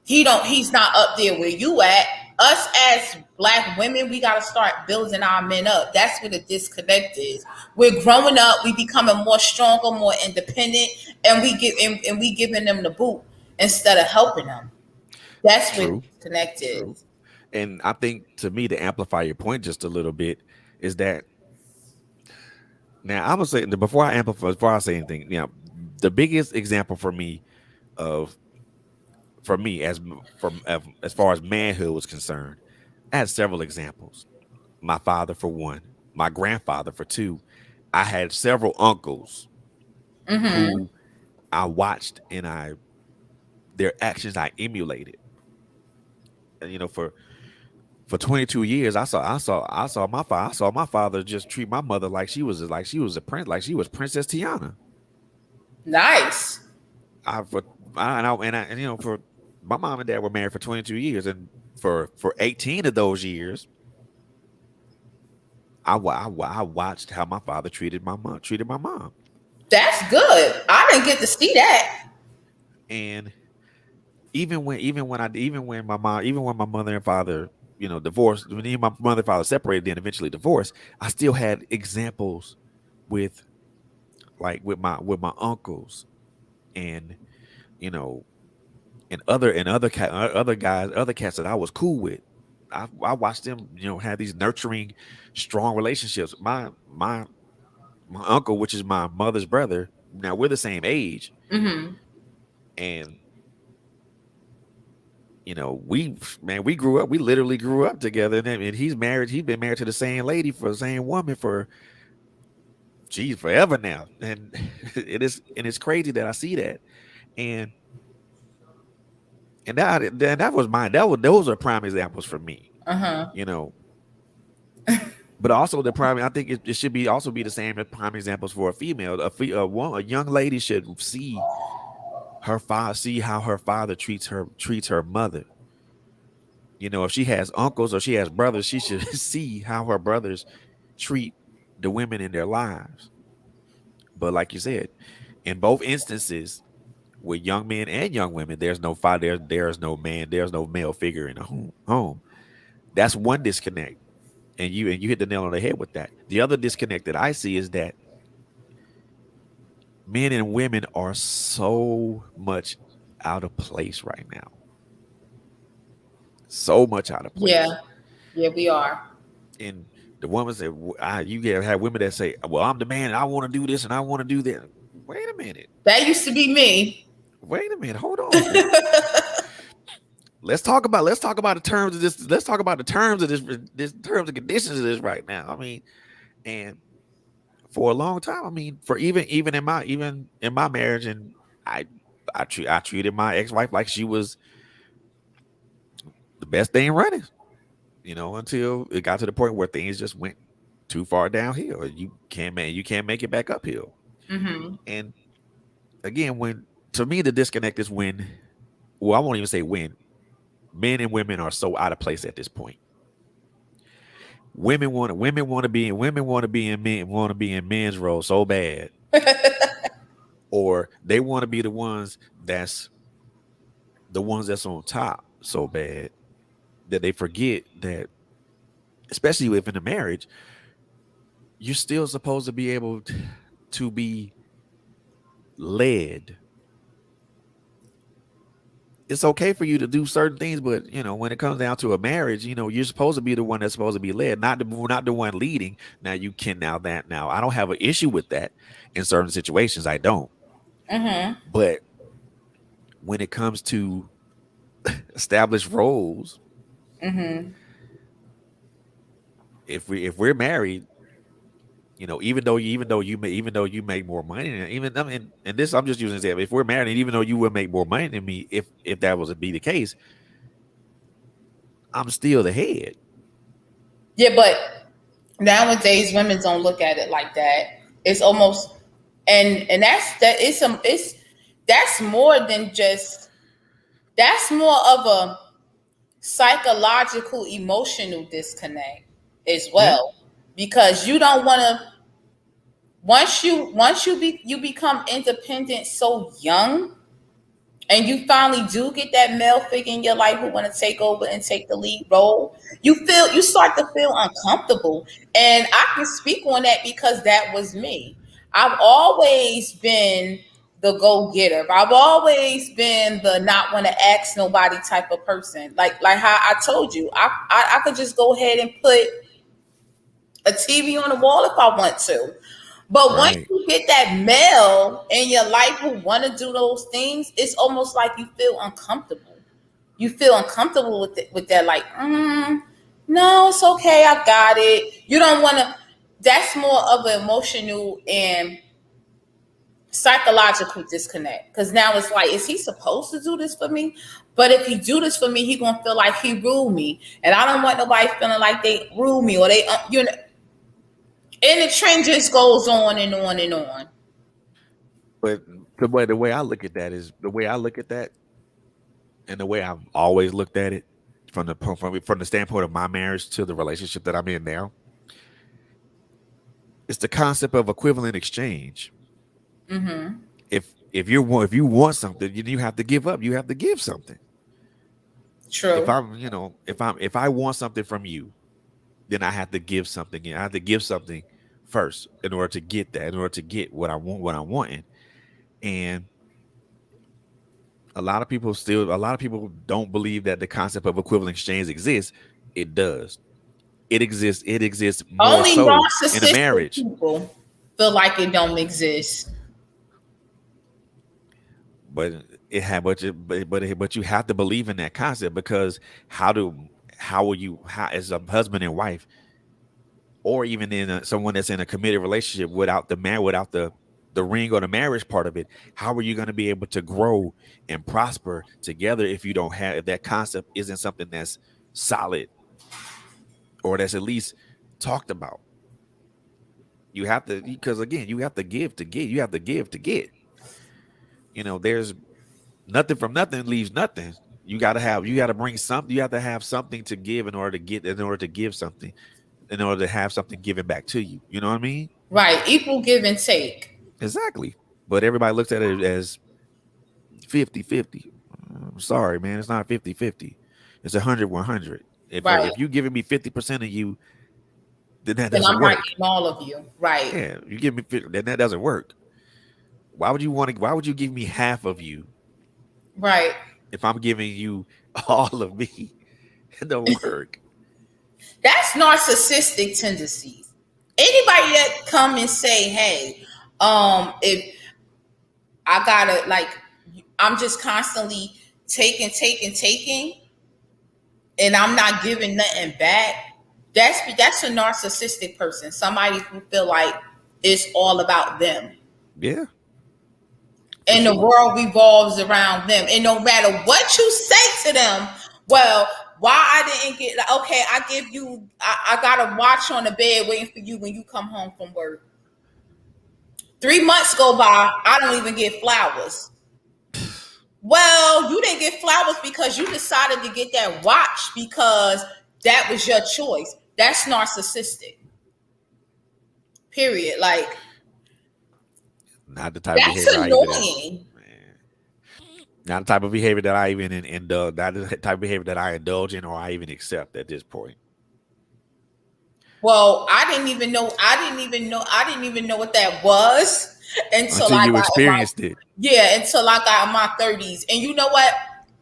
he's not up there where you at. Us as black women, we gotta start building our men up. That's where the disconnect is. We're growing up, we becoming more stronger, more independent, and we giving them the boot instead of helping them. That's where the true, disconnect true. is. And I think to me to amplify your point just a little bit is that now I would say before I say anything, the biggest example for me of for me as from as far as manhood was concerned, I had several examples. My father for one, my grandfather for two. I had several uncles Mm-hmm. who I watched and their actions I emulated. And for 22 years I saw my father just treat my mother like she was a prince, like she was Princess Tiana. Nice. I for and for my mom and dad were married for 22 years, and for 18 of those years I watched how my father treated my mom. That's good. I didn't get to see that. And even when my mother and father divorced, when even my mother and father separated, then eventually divorced, I still had examples with with my uncles and you know other guys, other cats that I was cool with. I watched them have these nurturing, strong relationships. My uncle, which is my mother's brother, now we're the same age, Mm-hmm. and we grew up. We literally grew up together, and he's married. He's been married to the same lady, for the same woman, for geez, forever now. And it's crazy that I see that. And that was mine. Those are prime examples for me. Uh-huh. You know, but also the prime. I think it should be also be the same as prime examples for a female. A young lady should see how her father treats her mother. If she has uncles or she has brothers, she should see how her brothers treat the women in their lives. But like you said, in both instances, with young men and young women, there's no father, there's no male figure in the home. That's one disconnect. And you hit the nail on the head with that. The other disconnect that I see is that men and women are so much out of place right now. So much out of place. Yeah. Yeah, we are. And the woman said, you get have women that say, "Well, I'm the man, and I want to do this, and I want to do that." Wait a minute. That used to be me. Wait a minute. Hold on. Let's talk about the terms of this. Let's talk about the terms of this terms and conditions of this right now. I mean, and for a long time, I mean, for even in my marriage, and I I treated my ex wife like she was the best thing running. Until it got to the point where things just went too far downhill. You can't make it back uphill. Mm-hmm. And again, when to me the disconnect is when, well, I won't even say when, men and women are so out of place at this point. Women want to be in men's role so bad, or they want to be the ones that's on top so bad that they forget that, especially within a marriage, you're still supposed to be able to be led. It's okay for you to do certain things, but when it comes down to a marriage, you're supposed to be the one that's supposed to be led, not the one leading. Now you can now I don't have an issue with that in certain situations. I don't. Mm-hmm. But when it comes to established roles, Mm-hmm. if we're married, Even though you make more money, and even I mean, and this I'm just using this example. If we're married, and even though you will make more money than me, if that was to be the case, I'm still the head. Yeah, but nowadays women don't look at it like that. It's almost and it's that's more than just that's more of a psychological emotional disconnect as Yeah, well because you don't want to once you become independent so young and you finally do get that male figure in your life who want to take over and take the lead role, you start to feel uncomfortable. And I can speak on that because that was me. I've always been the go-getter. I've always been the not want to ask nobody type of person. Like how I told you, I could just go ahead and put a TV on the wall if I want to. But once right. you get that male in your life who want to do those things, it's almost like you feel uncomfortable. You feel uncomfortable with that, like, no, it's okay, I got it. You don't want to. That's more of an emotional and psychological disconnect because now it's like, is he supposed to do this for me? But if he do this for me, he gonna feel like he ruled me, and I don't want nobody feeling like they rule me or they, and the trend just goes on and on and on. But the way I look at that is the way I look at that, and the way I've always looked at it from the standpoint of my marriage to the relationship that I'm in now. It's the concept of equivalent exchange. Mm-hmm. If you want something, you have to give up. You have to give something. If True. I'm you know if I want something from you, then I have to give something. I have to give something first in order to get that. In order to get what I'm wanting. And a lot of people don't believe that the concept of equivalent exchange exists. It does. It exists more Only so in a narcissistic marriage. people feel like it don't exist. But it had but you have to believe in that concept because how will you how as a husband and wife, or even someone that's in a committed relationship without the ring or the marriage part of it, how are you going to be able to grow and prosper together if you don't have if that concept isn't something that's solid or that's at least talked about? You have to, because again, you have to give to get. You have to give to get. There's nothing from nothing leaves nothing. You got to bring something. You have to have something to give in order to give something, in order to have something given back to you. You know what I mean? Right. Equal give and take. Exactly. But everybody looks at it as 50-50. I'm sorry, man. It's not 50-50. It's 100-100. Right. If you giving me 50% of you, then that Then doesn't I'm not work. getting all of you. Right. Yeah, you give me 50, then that doesn't work. Why would you give me half of you Right. if I'm giving you all of me? It don't work. That's narcissistic tendencies. Anybody that come and say, hey, if I gotta like I'm just constantly taking, and I'm not giving nothing back. That's a narcissistic person. Somebody who feel like it's all about them. Yeah, for And the sure. world revolves around them. And no matter what you say to them, well, why I didn't get like, okay, I give you I got a watch on the bed waiting for you when you come home from work. 3 months go by, I don't even get flowers. Well, you didn't get flowers because you decided to get that watch because that was your choice. That's narcissistic. Period. Like Not the type of that's behavior I even annoying. not the type of behavior that I even indulge. Not the type of behavior that I indulge in or I even accept at this point. Well, I didn't even know what that was until Until I you got in my experienced it. yeah, until I got in my 30s. And you know what?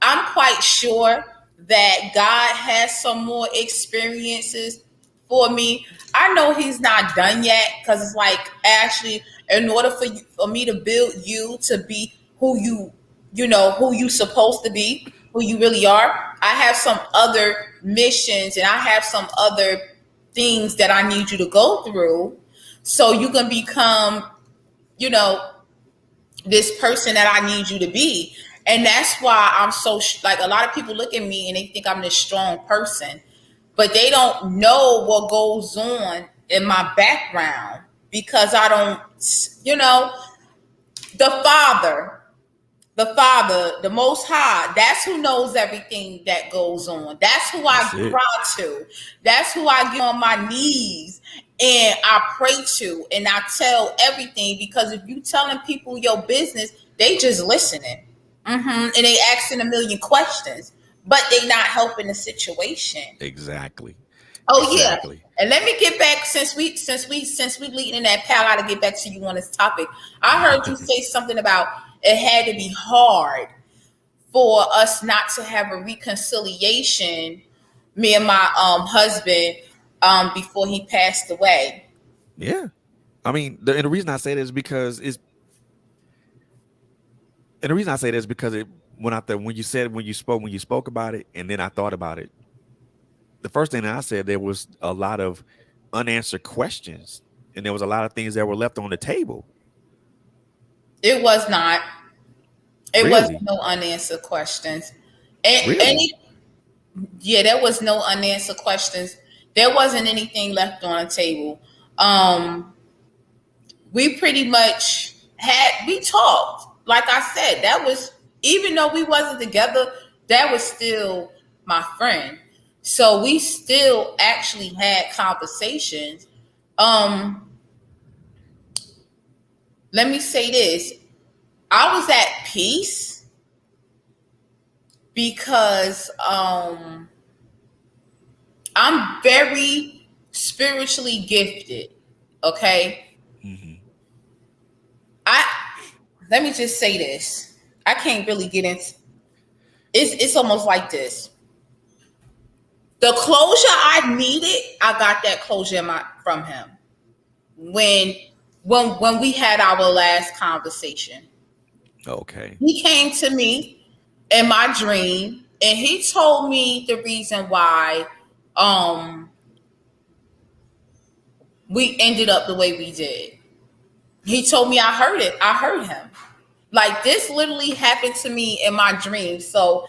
I'm quite sure that God has some more experiences for me. I know he's not done yet because it's like actually in order for me to build you to be who you supposed to be, who you really are, I have some other missions and I have some other things that I need you to go through. so you can become, you know, this person that I need you to be. And that's why I'm so like, a lot of people look at me and they think I'm this strong person, but they don't know what goes on in my background, because I don't, you know, the father, the most high, that's who knows everything that goes on. That's who I That's it. cry to. That's who I get on my knees and I pray to, and I tell everything, because if you telling people your business, they just listening. And they asking a million questions, but they not helping the situation. Exactly. Oh yeah. Exactly. And let me get back, since we leading in that pal, I gotta get back to you on this topic. I heard you say something about it had to be hard for us not to have a reconciliation, me and my husband, before he passed away. Yeah. I mean, and the reason I say that is because it's, and the reason I say that is because it, when I thought, when you spoke about it, and then I thought about it, the first thing that I said, there was a lot of unanswered questions, and there was a lot of things that were left on the table. It was not. It wasn't Really, no unanswered questions. And really. any Yeah, there was no unanswered questions. There wasn't anything left on the table. We pretty much we talked. Like I said, that was, even though we wasn't together, that was still my friend. So we still actually had conversations. Um, Let me say this. I was at peace because I'm very spiritually gifted. Okay. Hmm. I Let me just say this. I can't really get into it's almost like this. The closure I needed, I got that closure from him when when we had our last conversation. Okay. He came to me in my dream and he told me the reason why um we ended up the way we did. He told me, I heard it. I heard him. Like, this literally happened to me in my dream. So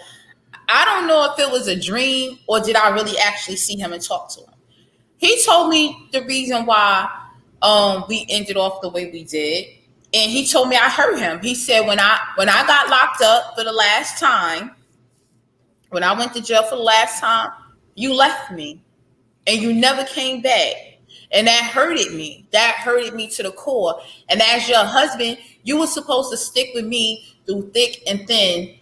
I don't know if it was a dream or did I really actually see him and talk to him. He told me the reason why we ended off the way we did. And he told me, I heard him. He said, when I got locked up for the last time, when I went to jail for the last time, you left me and you never came back. And that hurted me. That hurted me to the core. And as your husband, you were supposed to stick with me through thick and thin,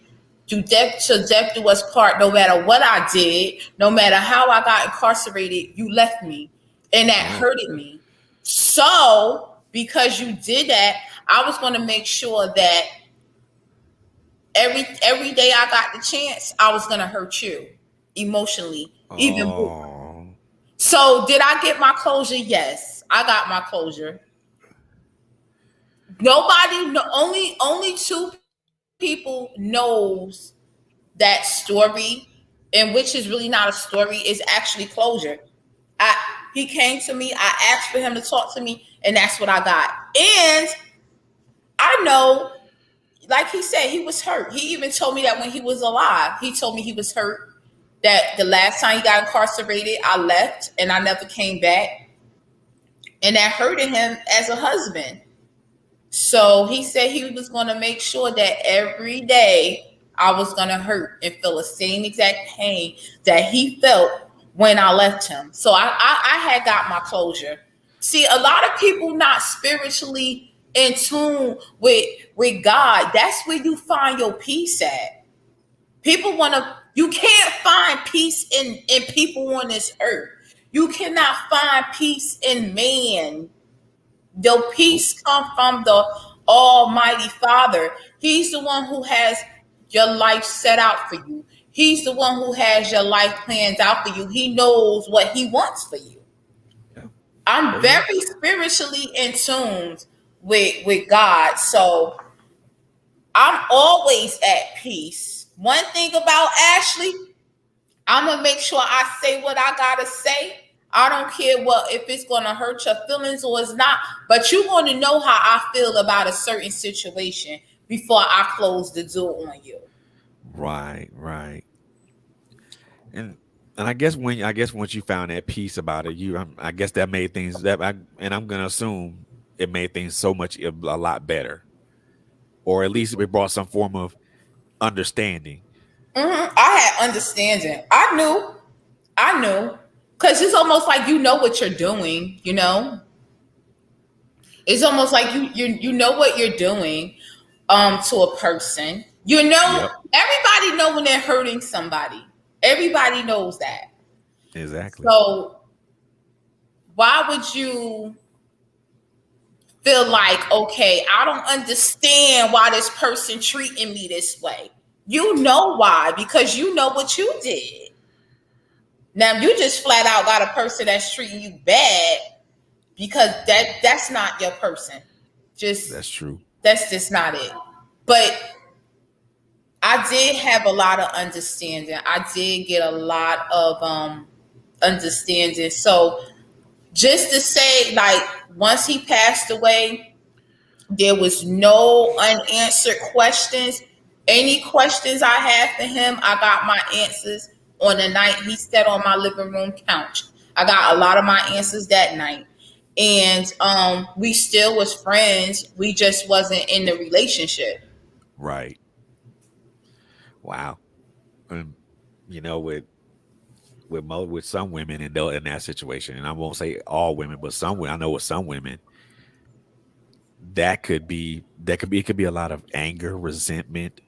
to death do us part. No matter what I did, no matter how I got incarcerated, you left me. And that Right. hurted me. So because you did that, I was going to make sure that every day I got the chance, I was going to hurt you emotionally, even more. Oh. So did I get my closure? Yes, I got my closure. Nobody, no, only two people knows that story, and which is really not a story, is actually closure. I He came to me, I asked for him to talk to me, and that's what I got. And I know, like he said, he was hurt. He even told me that when he was alive, he told me he was hurt. That the last time he got incarcerated, I left and I never came back, and that hurted him as a husband. So he said he was going to make sure that every day I was going to hurt and feel the same exact pain that he felt when I left him. So I had got my closure. See, a lot of people not spiritually in tune with God. That's where you find your peace at. People want to. You can't find peace in people on this earth. You cannot find peace in man. The Nope. peace come from the Almighty Father. He's the one who has your life set out for you. He's the one who has your life plans out for you. He knows what he wants for you. Yeah. I'm Oh yeah. very spiritually in tune with God. So I'm always at peace. One thing about Ashley, I'm gonna make sure I say what I gotta say. I don't care what if it's gonna hurt your feelings or it's not, but you're gonna know how I feel about a certain situation before I close the door on you. Right, right. And I guess once you found that peace about it, I guess that made things and I'm gonna assume it made things so much a lot better, or at least it brought some form of understanding. I had understanding. I knew, because it's almost like you know what you're doing. It's almost like you know what you're doing to a person. Yep, Everybody know when they're hurting somebody. Everybody knows that. exactly. So why would you feel like, okay, I don't understand why this person treating me this way? You know why, because you know what you did. Now you just flat out got a person that's treating you bad because that's not your person. Just That's true. that's just not it. But I did have a lot of understanding. I did get a lot of understanding. So just to say, like, once he passed away, there was no unanswered questions. Any questions I had for him, I got my answers on the night he sat on my living room couch. I got a lot of my answers that night. And we still was friends. We just wasn't in the relationship. Right. Wow. And with with some women in that situation, and I won't say all women, but some women, I know with some women, it could be a lot of anger, resentment,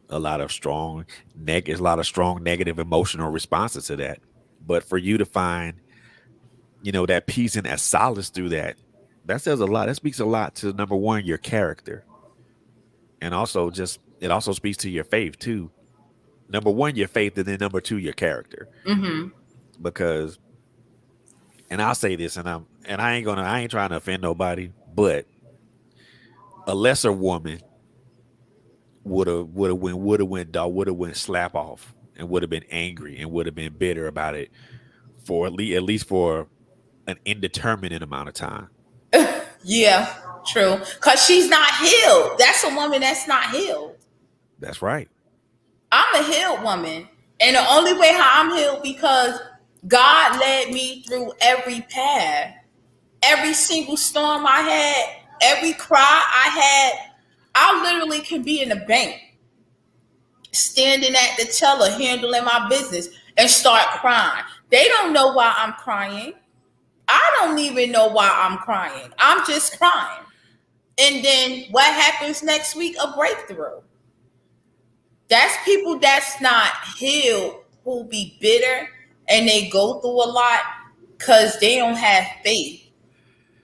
a lot of a lot of strong negative emotional responses to that. But for you to find, that peace and that solace through that says a lot. That speaks a lot to, number one, your character. And also just it also speaks to your faith too. Number one, your faith, and then number two, your character. Because, and I'll say this, and I ain't trying to offend nobody, but a lesser woman would have went slap off and would have been angry and would have been bitter about it for at least for an indeterminate amount of time. Yeah, true. Because she's not healed. That's a woman that's not healed. That's right. I'm a healed woman. And the only way how I'm healed because God led me through every path. Every single storm I had, every cry I had, I literally can be in the bank, standing at the teller, handling my business, and start crying. They don't know why I'm crying. I don't even know why I'm crying. I'm just crying. And then what happens next week? A breakthrough. That's people that's not healed who be bitter and they go through a lot because they don't have faith.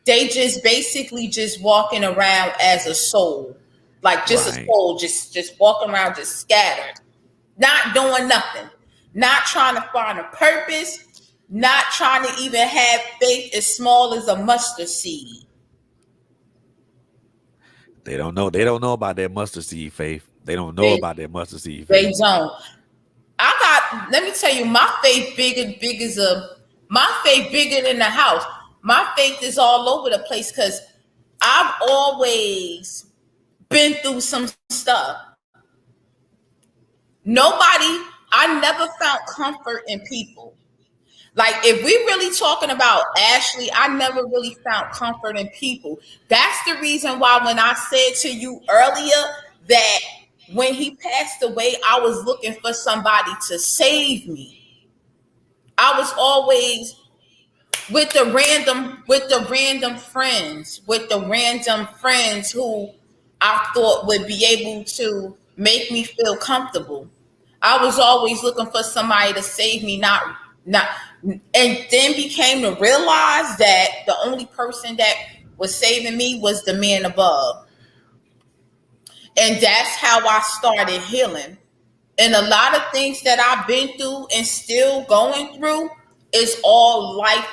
They just basically just walking around as a soul, like just a Right. soul, just walking around, just scattered, not doing nothing, not trying to find a purpose, not trying to even have faith as small as a mustard seed. They don't know about that mustard seed faith. They don't know They about that mustard seed they faith. don't. I got. Let me tell you, my faith big as my faith bigger than the house. My faith is all over the place because I've always been through some stuff. Nobody, I never found comfort in people. Like, if we really talking about Ashley, I never really found comfort in people. That's the reason why when I said to you earlier that when he passed away, I was looking for somebody to save me. I was always with the random friends who I thought would be able to make me feel comfortable. I was always looking for somebody to save me, not and then became to realize that the only person that was saving me was the man above. And that's how I started healing. And a lot of things that I've been through and still going through is all life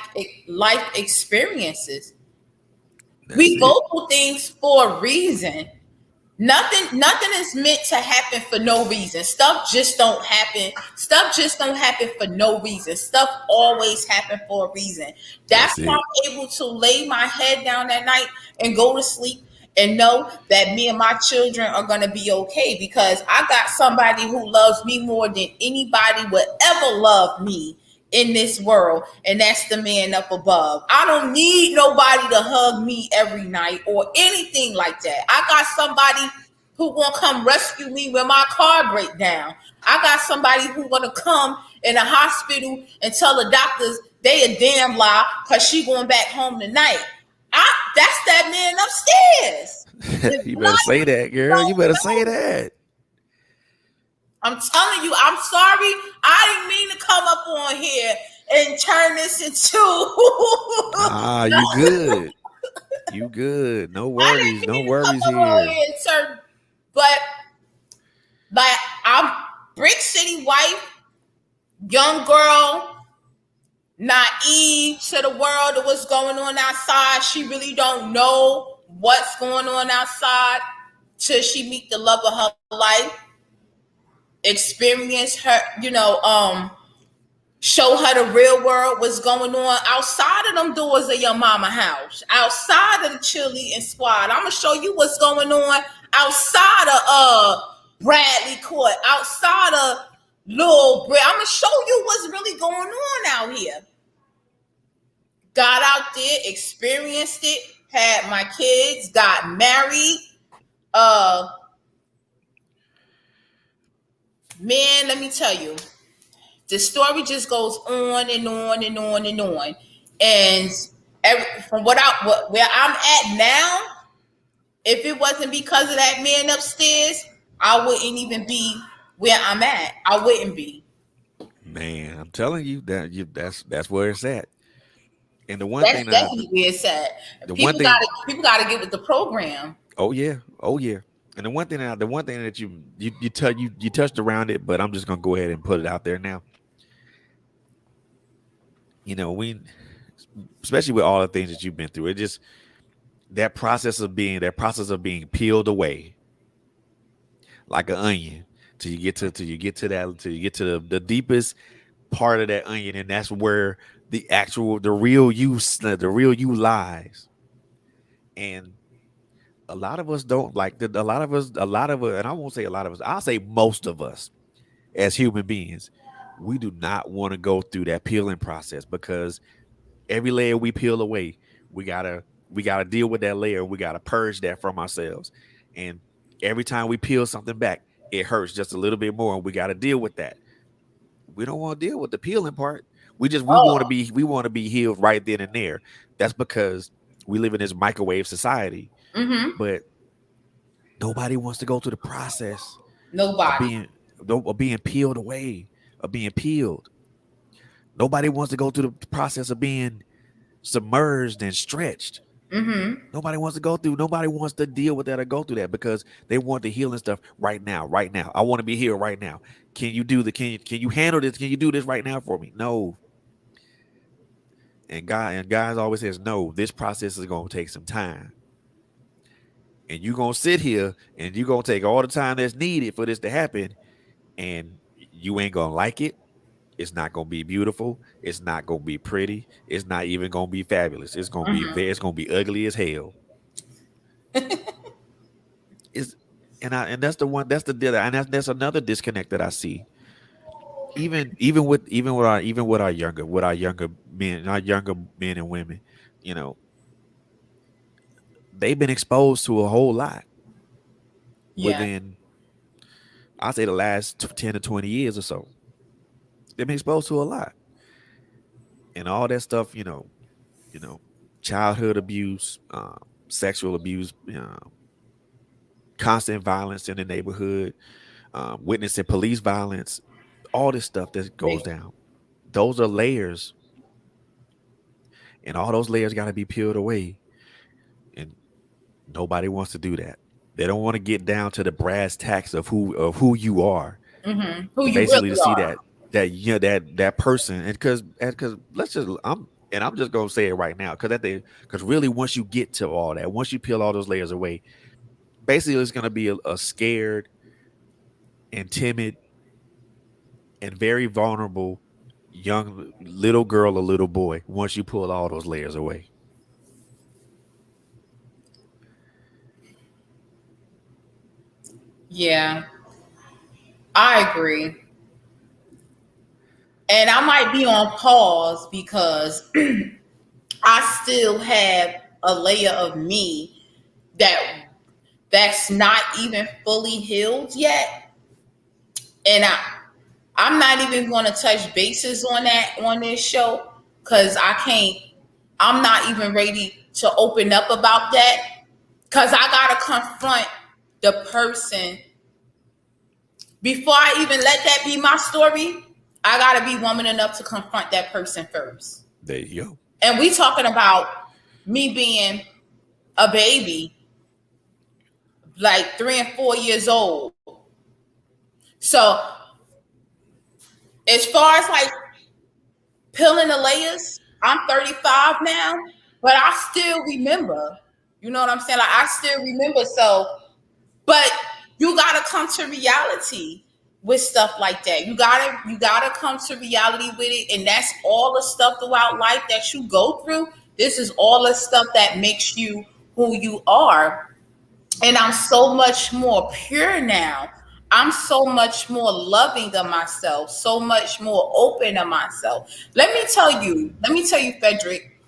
experiences. That's We it. go through things for a reason. Nothing is meant to happen for no reason. Stuff just don't happen. Stuff just don't happen for no reason. Stuff always happen for a reason. That's That's why it. I'm able to lay my head down at night and go to sleep and know that me and my children are going to be okay, because I got somebody who loves me more than anybody would ever love me in this world, and that's the man up above. I don't need nobody to hug me every night or anything like that. I got somebody who gonna come rescue me when my car break down. I got somebody who gonna come in the hospital and tell the doctors they a damn lie because she going back home tonight. That's that man upstairs. It's You better not say that, girl. You better say no. that. I'm telling you, I'm sorry. I didn't mean to come up on here and turn this into. Ah, you good. You good. No I didn't worries. No mean to come worries up on here. here and turn, but like I'm brick city wife, young girl, naive to the world of what's going on outside. She really don't know what's going on outside till she meet the love of her life, experience her, show her the real world, what's going on outside of them doors of your mama house, outside of the cheerleading squad. I'm gonna show you what's going on outside of Bradley Court, outside of Lil Bray. I'm gonna show you what's really going on out here. Got out there, experienced it, had my kids, got married. Uh Man, let me tell you, the story just goes on and on and on and on. And from where I'm at now, if it wasn't because of that man upstairs, I wouldn't even be where I'm at. I wouldn't be. Man, I'm telling you that that's where it's at. And the one That's thing that definitely where it's at. the one People thing gotta people gotta get with the program. oh yeah, oh yeah. And the one thing that you touched around it, but I'm just gonna go ahead and put it out there now. We especially with all the things that you've been through, it just that process of being peeled away like an onion till you get to the deepest part of that onion, and that's where the real you lies. And a lot of us don't like the a lot of us, and I won't say a lot of us, I'll say most of us as human beings, we do not want to go through that peeling process, because every layer we peel away, we gotta deal with that layer. We gotta purge that from ourselves. And every time we peel something back, it hurts just a little bit more, and we gotta deal with that. We don't want to deal with the peeling part. Oh. We want to be healed right then and there. That's because we live in this microwave society. Mm-hmm. But nobody wants to go through the process of Nobody. being peeled away, of being peeled. Nobody wants to go through the process of being submerged and stretched. Mm-hmm. Nobody wants to deal with that or go through that, because they want the healing stuff right now, right now. I want to be healed right now. Can you handle this? Can you do this right now for me? No. And guys always says no, this process is gonna take some time. And you're gonna sit here and you're gonna take all the time that's needed for this to happen, and you ain't gonna like it. It's not gonna be beautiful. It's not gonna be pretty. It's not even gonna be fabulous. Mm-hmm. It's gonna be ugly as hell. It's and that's the one that's the deal, and that's another disconnect that I see. Even with our younger men and women, you know, they've been exposed to a whole lot Yeah. within, I'd say, the last 10 to 20 years or so. They've been exposed to a lot, and all that stuff. You know, childhood abuse, sexual abuse, constant violence in the neighborhood, witnessing police violence, all this stuff that goes Big. down. Those are layers, and all those layers got to be peeled away. And nobody wants to do that. They don't want to get down to the brass tacks of who you are, Mm-hmm. Who to you basically really to see are. that person. And because I'm just gonna say it right now, because really once you get to all that, once you peel all those layers away, basically it's going to be a scared and timid and very vulnerable young little girl or little boy once you pull all those layers away. Yeah, I agree. And I might be on pause because I still have a layer of me that that's not even fully healed yet. And I'm not even going to touch bases on that on this show because I can't. I'm not even ready to open up about that because I gotta confront the person before I even let that be my story. I gotta be woman enough to confront that person first. There you go. And we talking about me being a baby, like 3 and 4 years old. So as far as like peeling the layers, I'm 35 now, but I still remember. You know what I'm saying? Like I still remember. So, but you gotta come to reality with stuff like that. You gotta come to reality with it, and that's all the stuff throughout life that you go through. This is all the stuff that makes you who you are. And I'm so much more pure now. I'm so much more loving of myself, so much more open of myself. Let me tell you, Frederick,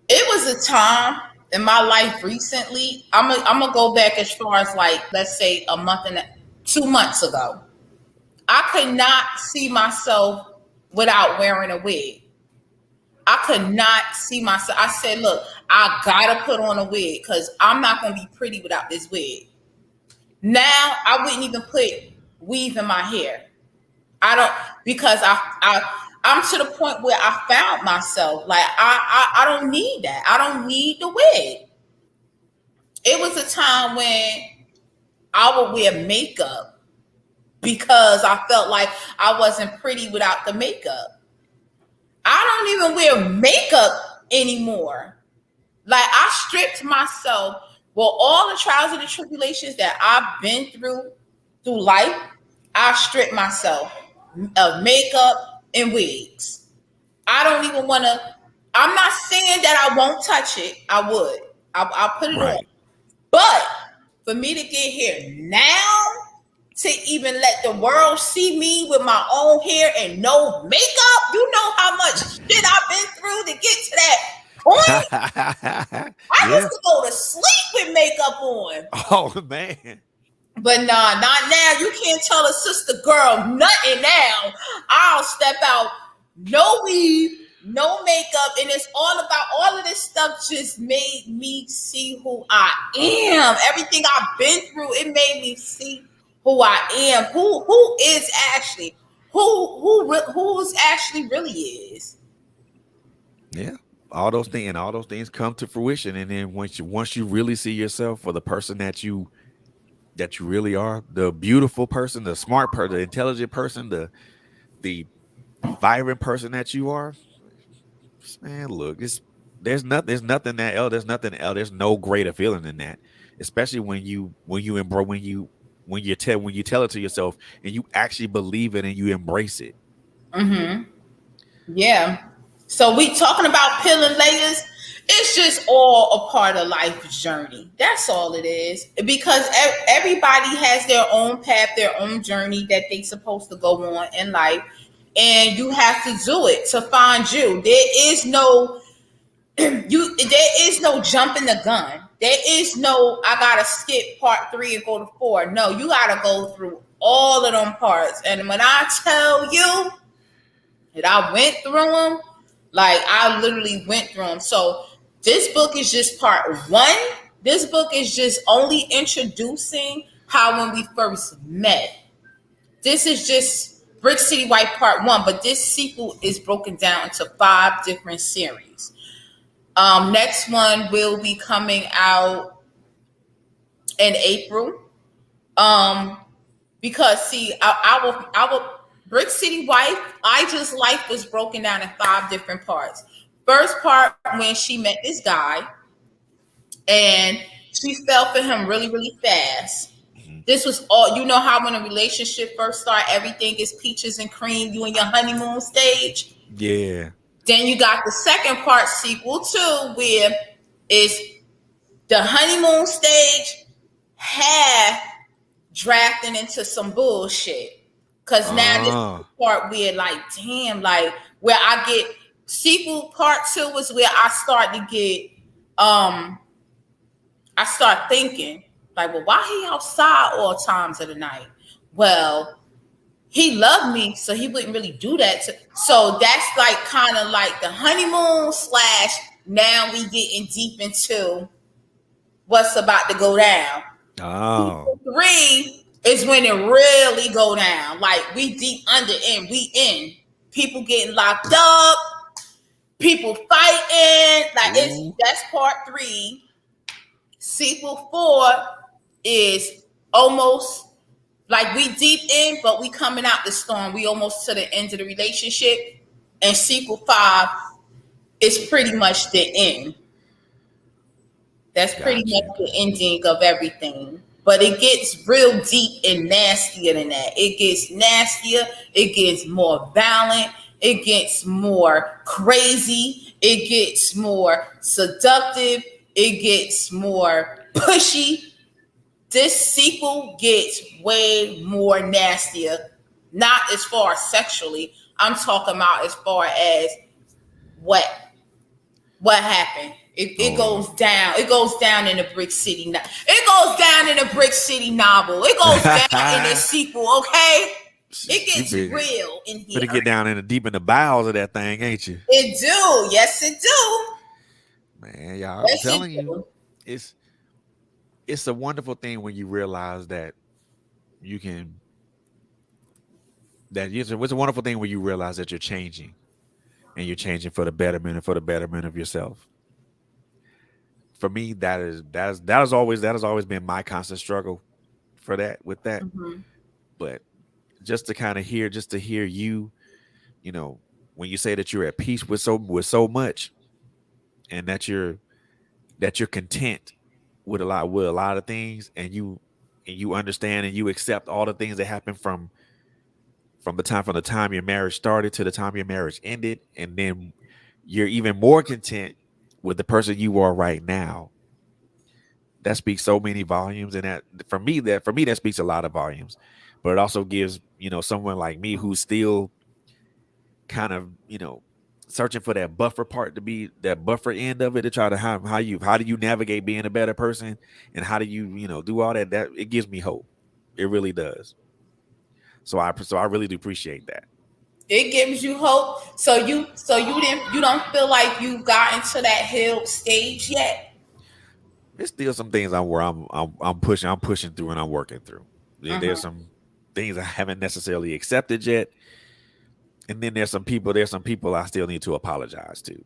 it was a time in my life recently. I'm gonna go back as far as like, let's say a month and 2 months ago. I could not see myself without wearing a wig. I could not see myself. I said, look, I gotta put on a wig because I'm not gonna be pretty without this wig. Now I wouldn't even put weave in my hair. I don't because I'm to the point where I found myself like I don't need that. I don't need the wig. It was a time when I would wear makeup because I felt like I wasn't pretty without the makeup. I don't even wear makeup anymore. Like I stripped myself with all the trials and the tribulations that I've been through life. I stripped myself of makeup and wigs. I don't even want to. I'm not saying that I won't touch it. I would. I'll put it on. Right. But for me to get here now, to even let the world see me with my own hair and no makeup, you know how much shit I've been through to get to that point. I used Yeah. to go to sleep with makeup on. Oh man. But nah, not now. You can't tell a sister girl nothing now. I'll step out, no weave, no makeup, and it's all about all of this stuff just made me see who I am. Everything I've been through, it made me see who I am. Who is actually who's actually really is. Yeah. All those things come to fruition, and then once you really see yourself for the person that you really are, the beautiful person, the smart person, the intelligent person, the vibrant person that you are, man, look, there's nothing that else, there's no greater feeling than that. Especially when you tell it to yourself and you actually believe it and you embrace it. Mm-hmm. Yeah. So we talking about peeling layers. It's just all a part of life's journey. That's all it is. Because everybody has their own path, their own journey that they supposed to go on in life, and you have to do it to find you. There is no you. There is no jumping the gun. There is no I gotta skip part 3 and go to 4. No, you gotta go through all of them parts. And when I tell you that I went through them, like I literally went through them. So this book is just part 1. This book is just only introducing how when we first met. This is just Brick City White part 1, but this sequel is broken down into 5 different series. Next one will be coming out in April. Um, because see, our Brick City Wife, I Just Life was broken down in 5 different parts. First part when she met this guy, and she fell for him really, really fast. Mhm. This was all, you know how when a relationship first start, everything is peaches and cream, you in your honeymoon stage. Yeah. Then you got the second part sequel too, where it's the honeymoon stage half drafting into some bullshit. Cause now this is the Oh. part where like, damn, like where I get sequel part two is where I start to get um I start thinking, like, well, why he outside all times of the night? Well, he loved me, so he wouldn't really do that. So that's like kind of like the honeymoon slash. Now we getting deep into what's about to go down. Oh. Season three is when it really go down. Like we deep under and we in. People getting locked up. People fighting. Like Ooh. that's part three. Sequel four is almost like we deep in, but we coming out the storm. We almost to the end of the relationship. And sequel five is pretty much the end. That's pretty Got much you. the ending of everything. But it gets real deep and nastier than that. It gets nastier. It gets more violent. It gets more crazy. It gets more seductive. It gets more pushy. This sequel gets way more nastier. Not as far as sexually. I'm talking about as far as what what happened. It Oh. goes down. It goes down in the Brick City. It goes down in the Brick City novel. It goes down in the sequel. Okay, it You gets real in better here. get down in the deep in the bowels of that thing, ain't you? It do. Yes, it do. Man, y'all, I'm Yes, it telling you, do. it's it's a wonderful thing when you realize that you can it's a wonderful thing when you realize that you're changing and you're changing for the betterment and for the betterment of yourself. For me, that has always been my constant struggle for that with that. Mhm. But just to kind of hear, just to hear you, you know, when you say that you're at peace with so much, and that you're content with a lot of things, and you understand and you accept all the things that happen from the time your marriage started to the time your marriage ended, and then you're even more content with the person you are right now. That speaks so many volumes, and that for me that speaks a lot of volumes. But it also gives, someone like me who's still kind of, searching for that buffer part, to be that buffer end of it, to try to how do you navigate being a better person, and how do you, do all that it gives me hope. It really does. So I really do appreciate that. It gives you hope. So you don't feel like you've gotten to that healed stage yet. There's still some things I'm pushing through, and I'm working through. There's Mhm. some things I haven't necessarily accepted yet, and then there's some people I still need to apologize to.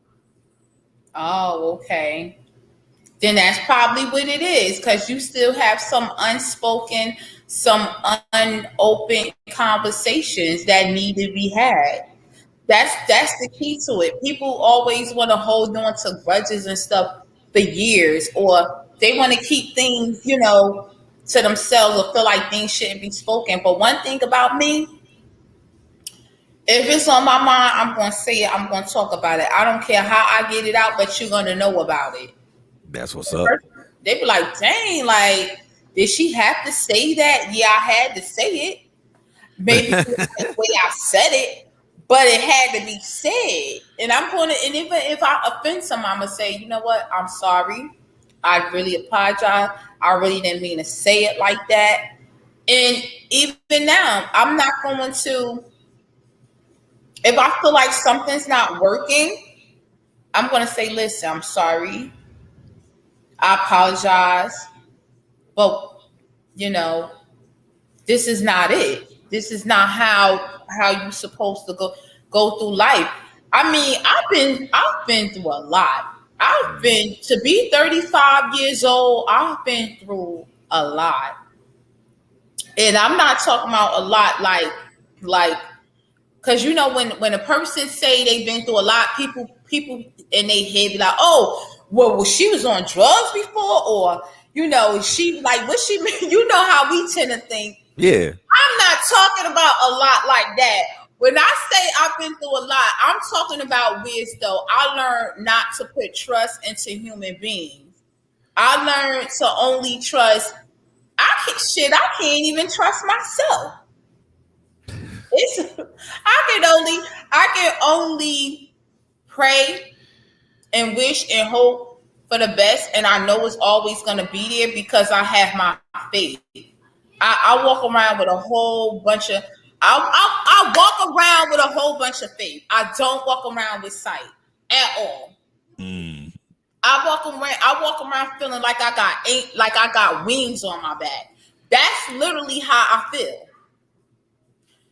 Oh, okay. Then that's probably what it is, because you still have some unspoken, some unopened conversations that need to be had. That's the key to it. People always want to hold on to grudges and stuff for years, or they want to keep things, to themselves, or feel like things shouldn't be spoken. But one thing about me, if it's on my mind, I'm going to say it. I'm going to talk about it. I don't care how I get it out, but you're going to know about it. That's what's up. They be like, dang, like, did she have to say that? Yeah, I had to say it. Maybe not the way I said it, but it had to be said. And I'm going to, and even if I offend someone, I'm going to say, you know what? I'm sorry. I really apologize. I really didn't mean to say it like that. And even now, I'm not going to, if I feel like something's not working, I'm going to say, listen, I'm sorry. I apologize. But, you know, this is not it. This is not how you supposed to go through life. I mean, I've been through a lot. I've Mhm. been to be 35 years old. I've been through a lot, and I'm not talking about a lot like because when a person say they've been through a lot, people in their head be like, oh, well, she was on drugs before, or she like what she mean. You know how we tend to think. Yeah. I'm not talking about a lot like that. When I say I've been through a lot, I'm talking about this though. I learned not to put trust into human beings. I learned to only trust. I can't even trust myself. It's I can only pray and wish and hope for the best, and I know it's always gonna be there because I have my faith. I walk around with a whole bunch of I walk around with a whole bunch of faith. I don't walk around with sight at all. Mm, I walk around feeling like I got wings on my back. That's literally how I feel.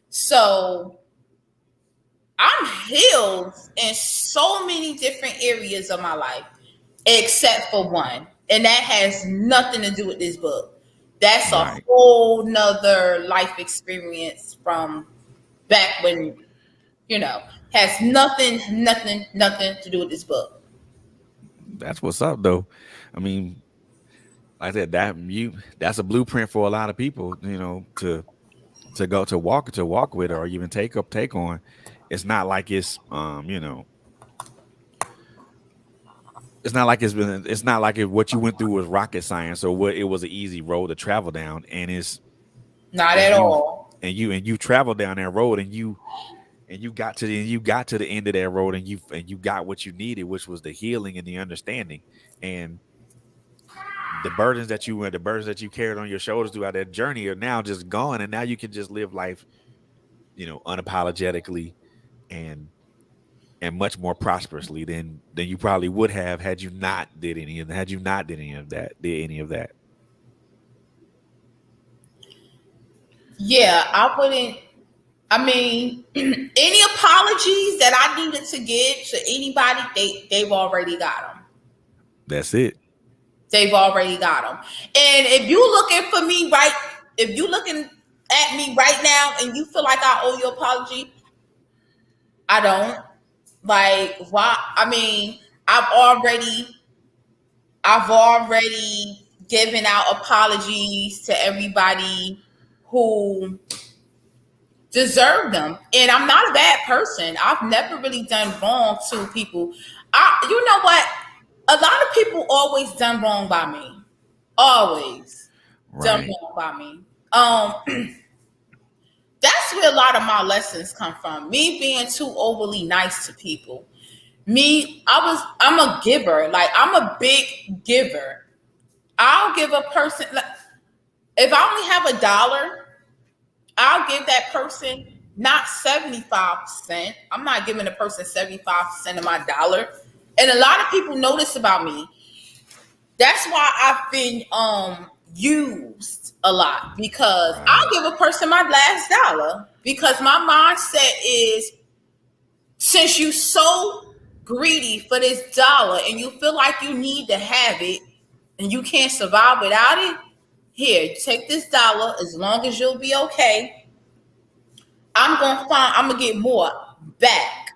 So I'm healed in so many different areas of my life, except for one. And that has nothing to do with this book. That's a right. whole nother life experience from back when, has nothing to do with this book. That's what's up, though. I mean, like I said, that's a blueprint for a lot of people. To go to walk with or even take on. It's not like it's not like what you went through was rocket science or what it was an easy road to travel down. And it's Not and at you all. and you traveled down that road and you got to the end of that road and you got what you needed, which was the healing and the understanding. And the burdens that you carried on your shoulders throughout that journey are now just gone, and now you can just live life, unapologetically and much more prosperously than you probably would have had you not did any of that. Yeah, I wouldn't. I mean, any apologies that I needed to give to anybody, they've already got them. That's it. They've already got them. And if you looking at me right now and you feel like I owe you an apology, I don't. Like why? I mean, I've already I've already given out apologies to everybody who deserve them. And I'm not a bad person. I've never really done wrong to people. You know what? A lot of people always done wrong by me. Always done Right. wrong by me. That's where a lot of my lessons come from. Me being too overly nice to people. I'm a giver. Like I'm a big giver. I'll give a person like if I only have $1, I'll give that person not 75%. I'm not giving a person 75% of my dollar. And a lot of people know this about me. That's why I've been used a lot because I'll Right. give a person my last dollar because my mindset is since you so greedy for this dollar and you feel like you need to have it and you can't survive without it, here, take this dollar as long as you'll be okay. I'm gonna get more back.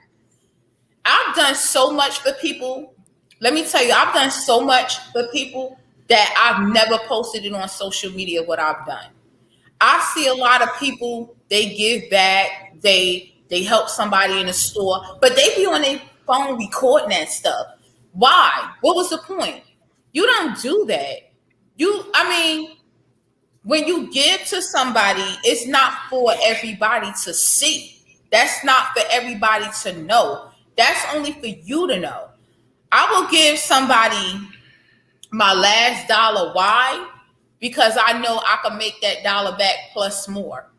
I've done so much for people. Let me tell you, I've done so much for people that I've never posted it on social media what I've done. I see a lot of people, they give back, they help somebody in the store, but they be on their phone recording that stuff. Why? What was the point? You don't do that. I mean, when you give to somebody, it's not for everybody to see. That's not for everybody to know. That's only for you to know. I will give somebody my last dollar. Why? Because I know I can make that dollar back plus more.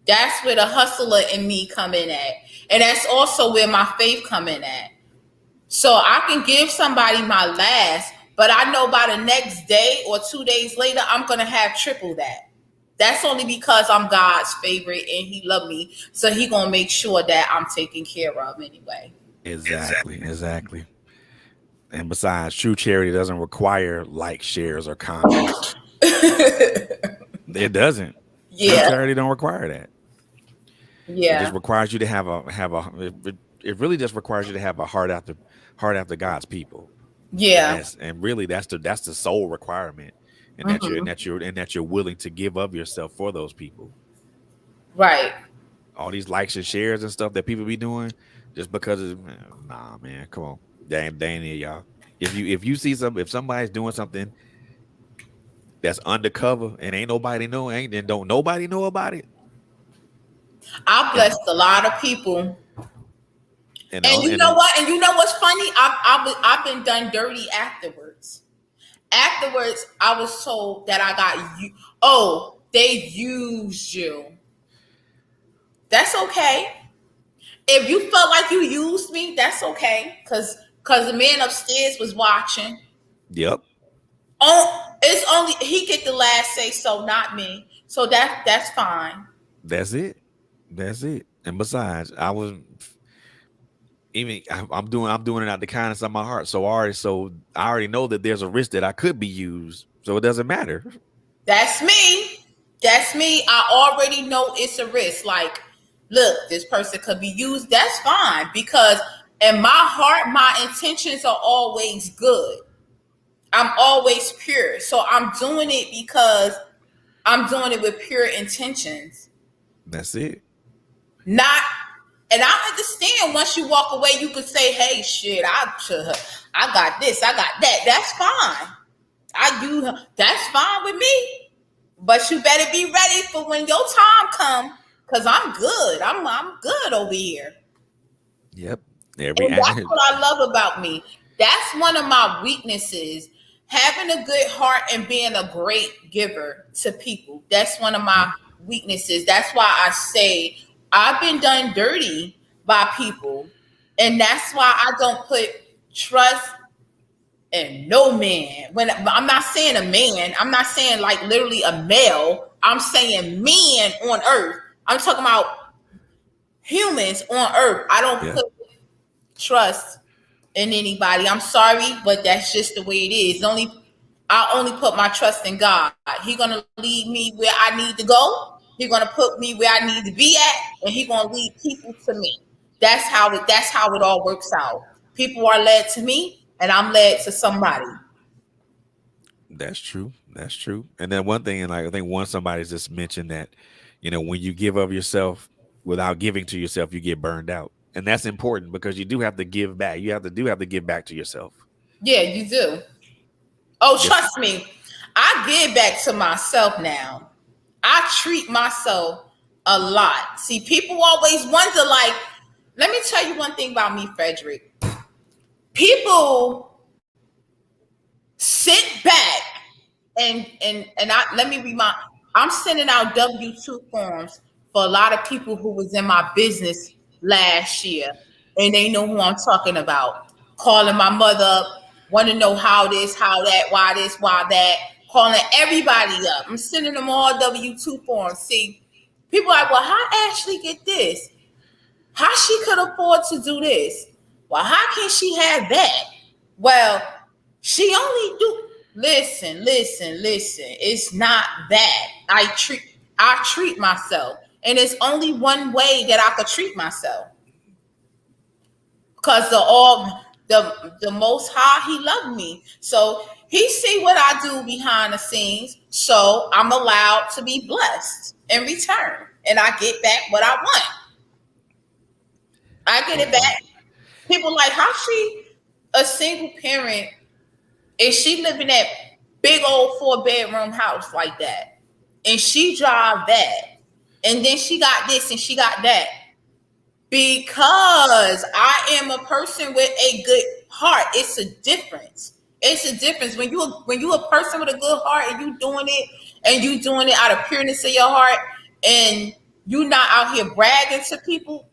That's where the hustler in me come in at. And that's also where my faith come in at. So I can give somebody my last, but I know by the next day or 2 days later, I'm going to have triple that. That's only because I'm God's favorite and he loved me. So he going to make sure that I'm taken care of anyway. Exactly. Exactly. And besides, true charity doesn't require likes, shares, or comments. It doesn't. True Yeah. charity don't require that. It just Yeah. requires you to have a it really just requires you to have a heart after God's people. Yeah. And really that's the sole requirement, and Hmm. that you're willing to give of yourself for those people. Right. All these likes and shares and stuff that people be doing just because of, nah, man, come on, they ain't it, y'all. If you see some, if somebody's doing something that's undercover and ain't nobody know, ain't then don't nobody know about it, I and blessed a lot of people. And you and know what? And you know what's funny? I've been done dirty afterwards. Afterwards, I was told that I got you. Oh, they used you. That's okay. If you felt like you used me, that's okay. Cause the man upstairs was watching. yep, Oh, it's only he get the last say so, not me. So that's fine. that's it, that's it. And besides, I was even I'm doing it out the kindness of my heart. So I already know that there's a risk that I could be used. So it doesn't matter. That's me. That's me. I already know it's a risk. Like, look, this person could be used. That's fine because in my heart, my intentions are always good. I'm always pure. So I'm doing it because I'm doing it with pure intentions. That's it. Not, and I understand once you walk away, you could say, "Hey, shit, I got this, I got that." That's fine. I do. That's fine with me. But you better be ready for when your time come, cause I'm good. I'm good over here. Yep. Every And that's what I love about me. That's one of my weaknesses. Having a good heart and being a great giver to people. That's one of my weaknesses. That's why I say I've been done dirty by people. And that's why I don't put trust in no man. When I'm not saying a man, I'm not saying like literally a male. I'm saying men on earth. I'm talking about humans on earth. I don't yeah. put trust in anybody. I'm sorry, but that's just the way it is. I only put my trust in God. He gonna lead me where I need to go. He gonna put me where I need to be at, and he gonna lead people to me. That's how it all works out. People are led to me, and I'm led to somebody. That's true. That's true. And then one thing, and like I think one somebody's just mentioned that, when you give of yourself without giving to yourself, you get burned out. And that's important because you do have to give back. You have to give back to yourself. Yeah, you do. Oh, Yes. trust me, I give back to myself now. I treat myself a lot. See, people always wonder, like, let me tell you one thing about me, Frederick. People sit back and I let me remind I'm sending out W-2 forms for a lot of people who was in my business last year and they know who I'm talking about. Calling my mother up, want to know how this, how that, why this, why that, calling everybody up. I'm sending them all W-2 forms. See, people are like, well, how Ashley get this? How she could afford to do this? Well, how can she have that? Well, she only do listen. It's not that. I treat myself. And it's only one way that I could treat myself. Because the most high he loved me. So he see what I do behind the scenes. So I'm allowed to be blessed in return. And I get back what I want. I get it Well, back. People like how she a single parent and she live in that big old 4-bedroom house like that, and she drive that, and then she got this and she got that because I am a person with a good heart. It's a difference. It's a difference when you a person with a good heart and you doing it out of pureness of your heart, and you not out here bragging to people,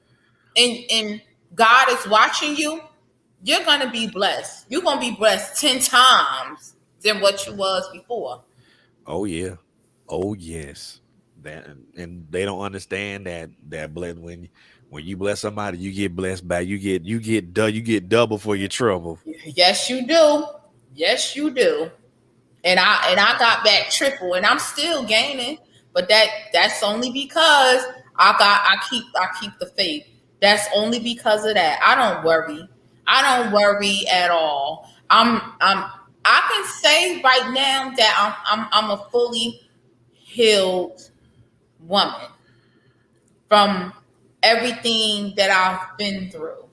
and God is watching you, you're gonna be blessed. You're gonna be blessed 10 times than what you was before. oh yeah. Oh yes. That and they don't understand that bless when you bless somebody, you get blessed back. You get double for your trouble. Yes, you do. Yes, you do. And I got back triple, and I'm still gaining. But that's only because I keep the faith. That's only because of that. I don't worry. I don't worry at all. I'm I can say right now that I'm a fully healed woman from everything that I've been through.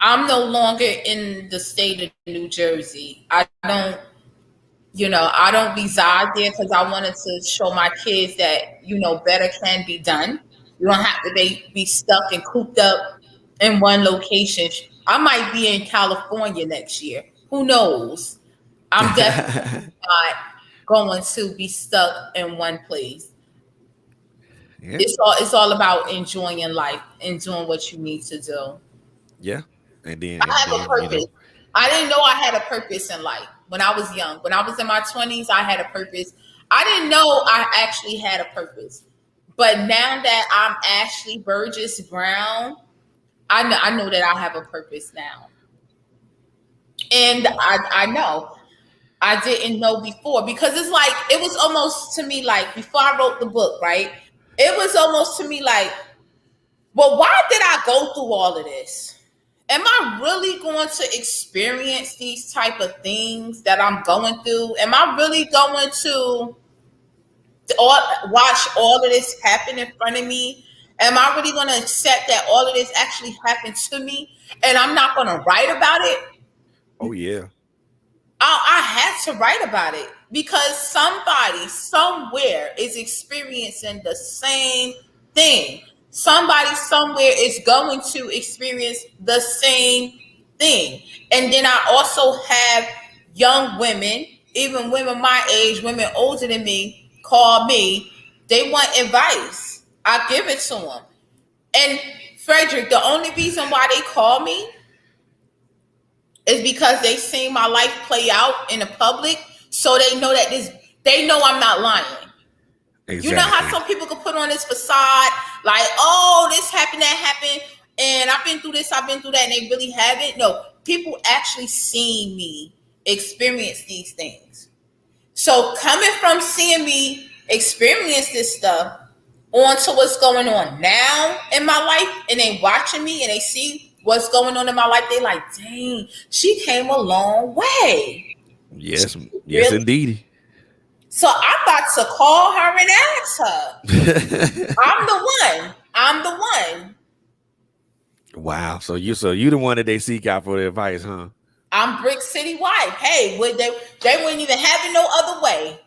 I'm no longer in the state of New Jersey. I don't reside there because I wanted to show my kids that, better can be done. You don't have to be stuck and cooped up in one location. I might be in California next year. Who knows? I'm definitely not going to be stuck in one place. Yeah, It's all about enjoying life and doing what you need to do. yeah, and then I and have a then purpose. I didn't know I had a purpose in life when I was young. When I was in my 20s, I had a purpose. I didn't know I actually had a purpose. But now that I'm Ashley Burgess Brown, I know that I have a purpose now. And I know. I didn't know before because it's like, it was almost to me like before I wrote the book, right? It was almost to me like, well, why did I go through all of this? Am I really going to experience these type of things that I'm going through? Am I really going to watch all of this happen in front of me? Am I really going to accept that all of this actually happened to me and I'm not going to write about it? oh yeah, I had to write about it because somebody somewhere is experiencing the same thing. Somebody somewhere is going to experience the same thing. And then I also have young women, even women my age, women older than me, call me. They want advice. I give it to them. And Frederick, the only reason why they call me is because they seen my life play out in the public, so they know I'm not lying. You know how exactly. some people can put on this facade, like, oh, this happened, that happened, and I've been through this, I've been through that, and they really haven't. No, people actually seen me experience these things. So coming from seeing me experience this stuff onto what's going on now in my life, and they watching me and they see what's going on in my life, they like, dang, she came a long way. Yes, yes, Really? indeedy. So I'm about to call her and ask her. I'm the one. I'm the one. Wow. So you the one that they seek out for the advice, huh? I'm Brick City wife. Hey, would they wouldn't even have it no other way.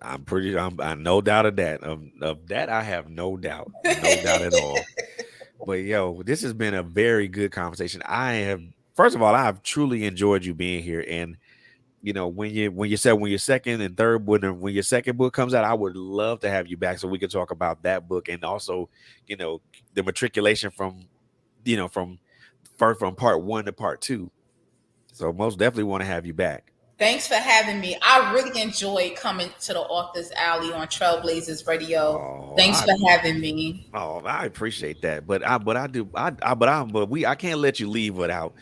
I no doubt of that. Of that, I have no doubt, no doubt at all. But yo, this has been a very good conversation. First of all, I've truly enjoyed you being here. And when your second and third when your second book comes out, I would love to have you back so we could talk about that book and also, you know, the matriculation from first from part one to part two. So most definitely want to have you back. Thanks for having me. I really enjoyed coming to the Authors Alley on Trailblazers Radio. Oh, Thanks for having me. I appreciate that, but I can't let you leave without,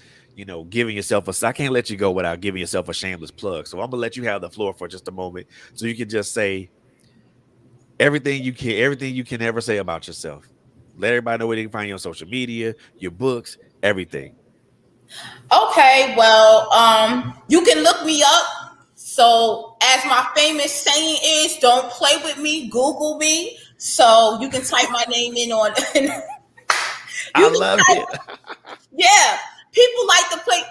giving yourself I can't let you go without giving yourself a shameless plug. So I'm gonna let you have the floor for just a moment, so you can just say everything you can ever say about yourself. Let everybody know where they can find you on social media, your books, everything. Okay, well, you can look me up. So, as my famous saying is, don't play with me, Google me. So you can type my name in on. I You can love type, it. yeah. People like to play.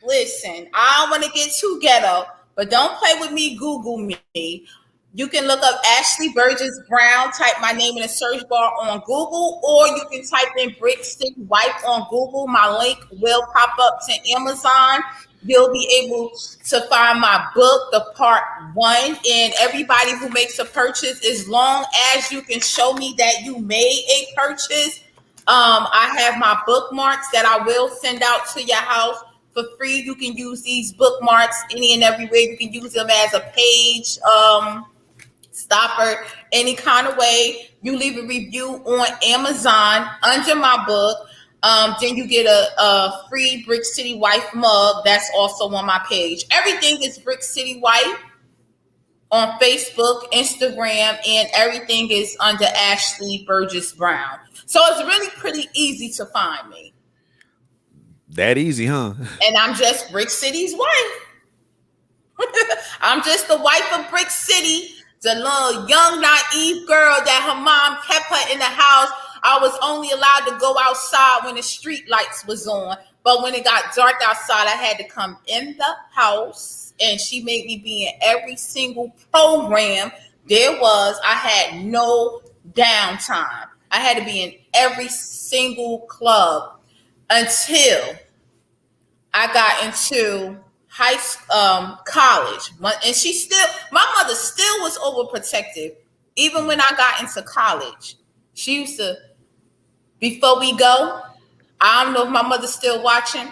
Listen, I don't want to get too ghetto, but don't play with me. Google me. You can look up Ashley Burgess Brown, type my name in the search bar on Google, or you can type in Brick City Wife on Google. My link will pop up to Amazon. You'll be able to find my book, the part one, and everybody who makes a purchase, as long as you can show me that you made a purchase, I have my bookmarks that I will send out to your house for free. You can use these bookmarks any and every way. You can use them as a page stopper, any kind of way. You leave a review on Amazon under my book. Then you get a free Brick City Wife mug that's also on my page. Everything is Brick City Wife on Facebook, Instagram, and everything is under Ashley Burgess Brown. So it's really pretty easy to find me. That easy, huh? And I'm just Brick City's wife. I'm just the wife of Brick City, the little young naive girl that her mom kept her in the house. I was only allowed to go outside when the street lights was on. But when it got dark outside, I had to come in the house, and she made me be in every single program there was. I had no downtime. I had to be in every single club until I got into college. And my mother still was overprotective. Even when I got into college, she used to, before we go, I don't know if my mother's still watching,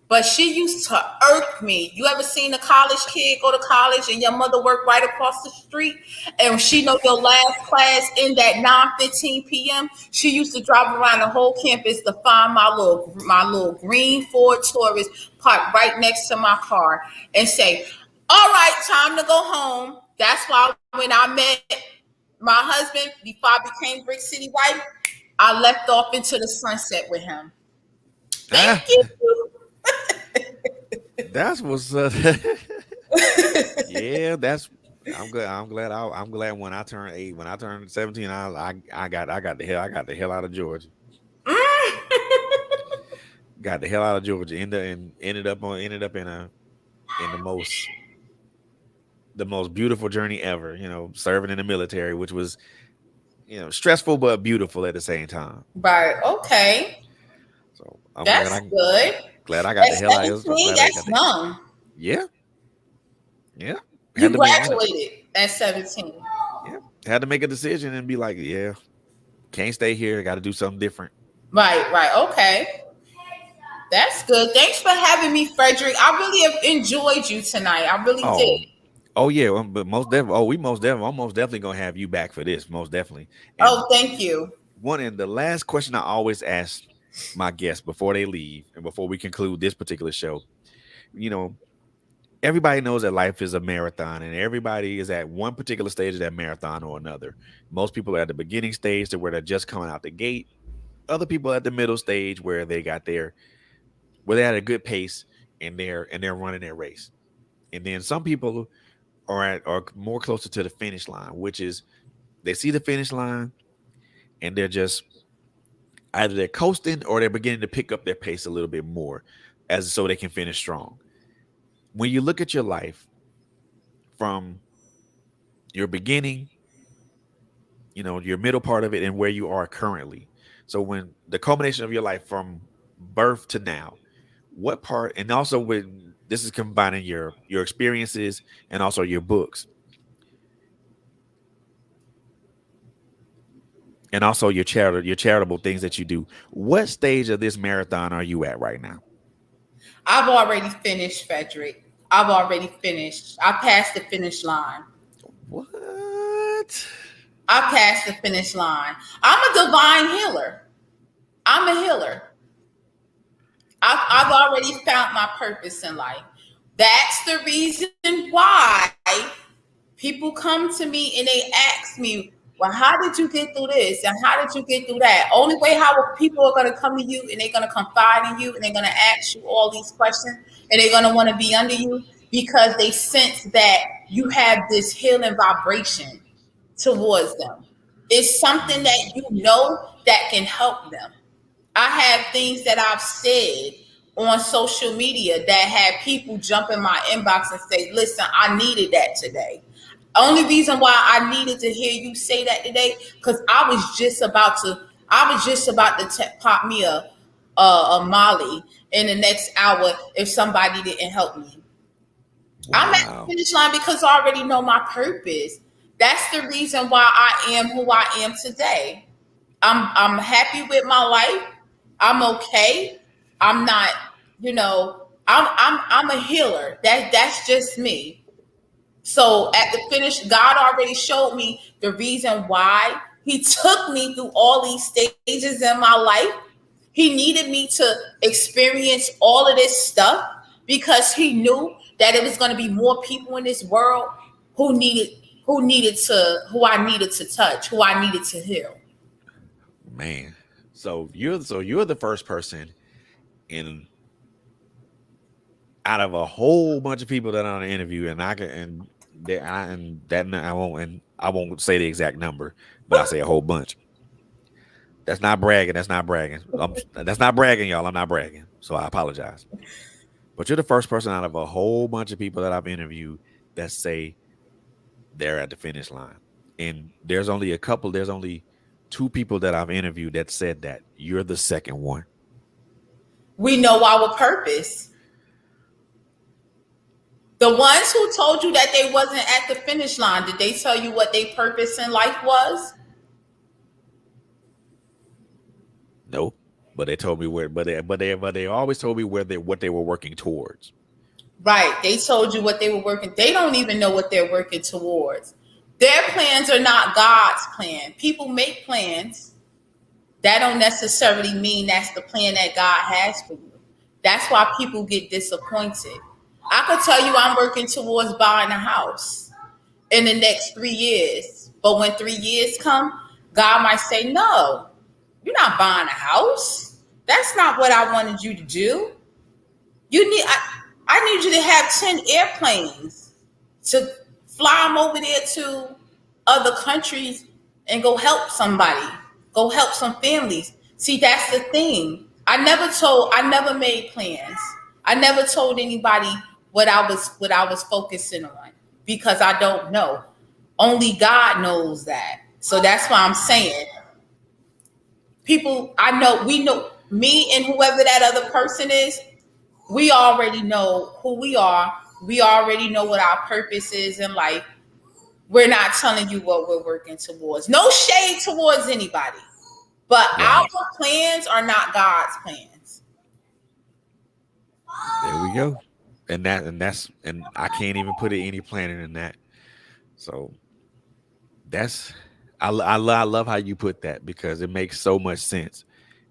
but she used to irk me. You ever seen a college kid go to college and your mother work right across the street, and she know your last class in that 9:15 p.m. She used to drive around the whole campus to find my little green Ford Taurus parked right next to my car and say, "All right, time to go home." That's why when I met my husband before I became Brick City wife, I left off into the sunset with him. Thank Ah, you. that's what's yeah, that's I'm glad when I turned 8, when I turned 17, I got the hell out of Georgia. Got the hell out of Georgia. Ended up in the most beautiful journey ever, serving in the military, which was, stressful but beautiful at the same time. Right. Okay. So That's good. glad I got At the hell out. I'm 17, glad I that's got the young. yeah, yeah. You Had to make graduated at 17. yeah, had to make a decision and be like, yeah, can't stay here. Got to do something different. Right, right. Okay. That's good. Thanks for having me, Frederick. I really have enjoyed you tonight. I really did. Oh, oh yeah, but most definitely. Oh, we most definitely, I'm most definitely gonna have you back for this. Most definitely. And Oh, thank you. the last question I always ask my guests before they leave and before we conclude this particular show, you know, everybody knows that life is a marathon and everybody is at one particular stage of that marathon or another. Most people are at the beginning stage to where they're just coming out the gate. Other people at the middle stage where where they're at a good pace and they're running their race. And then some people are more closer to the finish line, which is they see the finish line and they're just either they're coasting or they're beginning to pick up their pace a little bit more as so they can finish strong. When you look at your life from your beginning, your middle part of it and where you are currently. So when the culmination of your life from birth to now, what part, and also when this is combining your experiences and also your books and also your charitable things that you do. What stage of this marathon are you at right now? I've already finished, Frederick. I've already finished. I passed the finish line. What? I passed the finish line. I'm a divine healer. I'm a healer. I've Wow. already found my purpose in life. That's the reason why people come to me and they ask me, "Well, how did you get through this? And how did you get through that?" Only way how people are going to come to you and they're going to confide in you and they're going to ask you all these questions and they're going to want to be under you because they sense that you have this healing vibration towards them. It's something that Mm. you know that can help them. I have things that I've said on social media that had people jump in my inbox and say, "Listen, I needed that today." Only reason why I needed to hear you say that today, because I was just about to pop me a Molly in the next hour if somebody didn't help me. I'm at the Wow. finish line because I already know my purpose. That's the reason why I am who I am today. I'm happy with my life. I'm okay. I'm not, I'm a healer. That's just me. So at the finish, God already showed me the reason why He took me through all these stages in my life. He needed me to experience all of this stuff because He knew that it was going to be more people in this world who needed who I needed to touch, who I needed to heal. Man. So you're the first person in out of a whole bunch of people that are on the interview, and I can and that I won't say the exact number, but I say a whole bunch. That's not bragging. That's not bragging. That's not bragging, y'all. I'm not bragging, so I apologize. But you're the first person out of a whole bunch of people that I've interviewed that say they're at the finish line. And there's only a couple. There's only two people that I've interviewed that said that. You're the second one. We know our purpose. The ones who told you that they wasn't at the finish line, did they tell you what their purpose in life was? Nope. But they told me where. But they always told me where they what they were working towards. Right. They told you what they were working. They don't even know what they're working towards. Their plans are not God's plan. People make plans. That don't necessarily mean that's the plan that God has for you. That's why people get disappointed. I could tell you I'm working towards buying a house in the next 3 years. But when 3 years come, God might say, no, you're not buying a house. That's not what I wanted you to do. I need you to have 10 airplanes to fly them over there to other countries and go help somebody, go help some families. See, that's the thing. I never made plans. I never told anybody what I was focusing on because I don't know. Only God knows that. So that's why I'm saying people, I know, we know, me and whoever that other person is, we already know who we are. We already know what our purpose is in life. We're not telling you what we're working towards. No shade towards anybody. But our Right. plans are not God's plans. There we go. And I can't even put it any plainer than that. So that's I love how you put that because it makes so much sense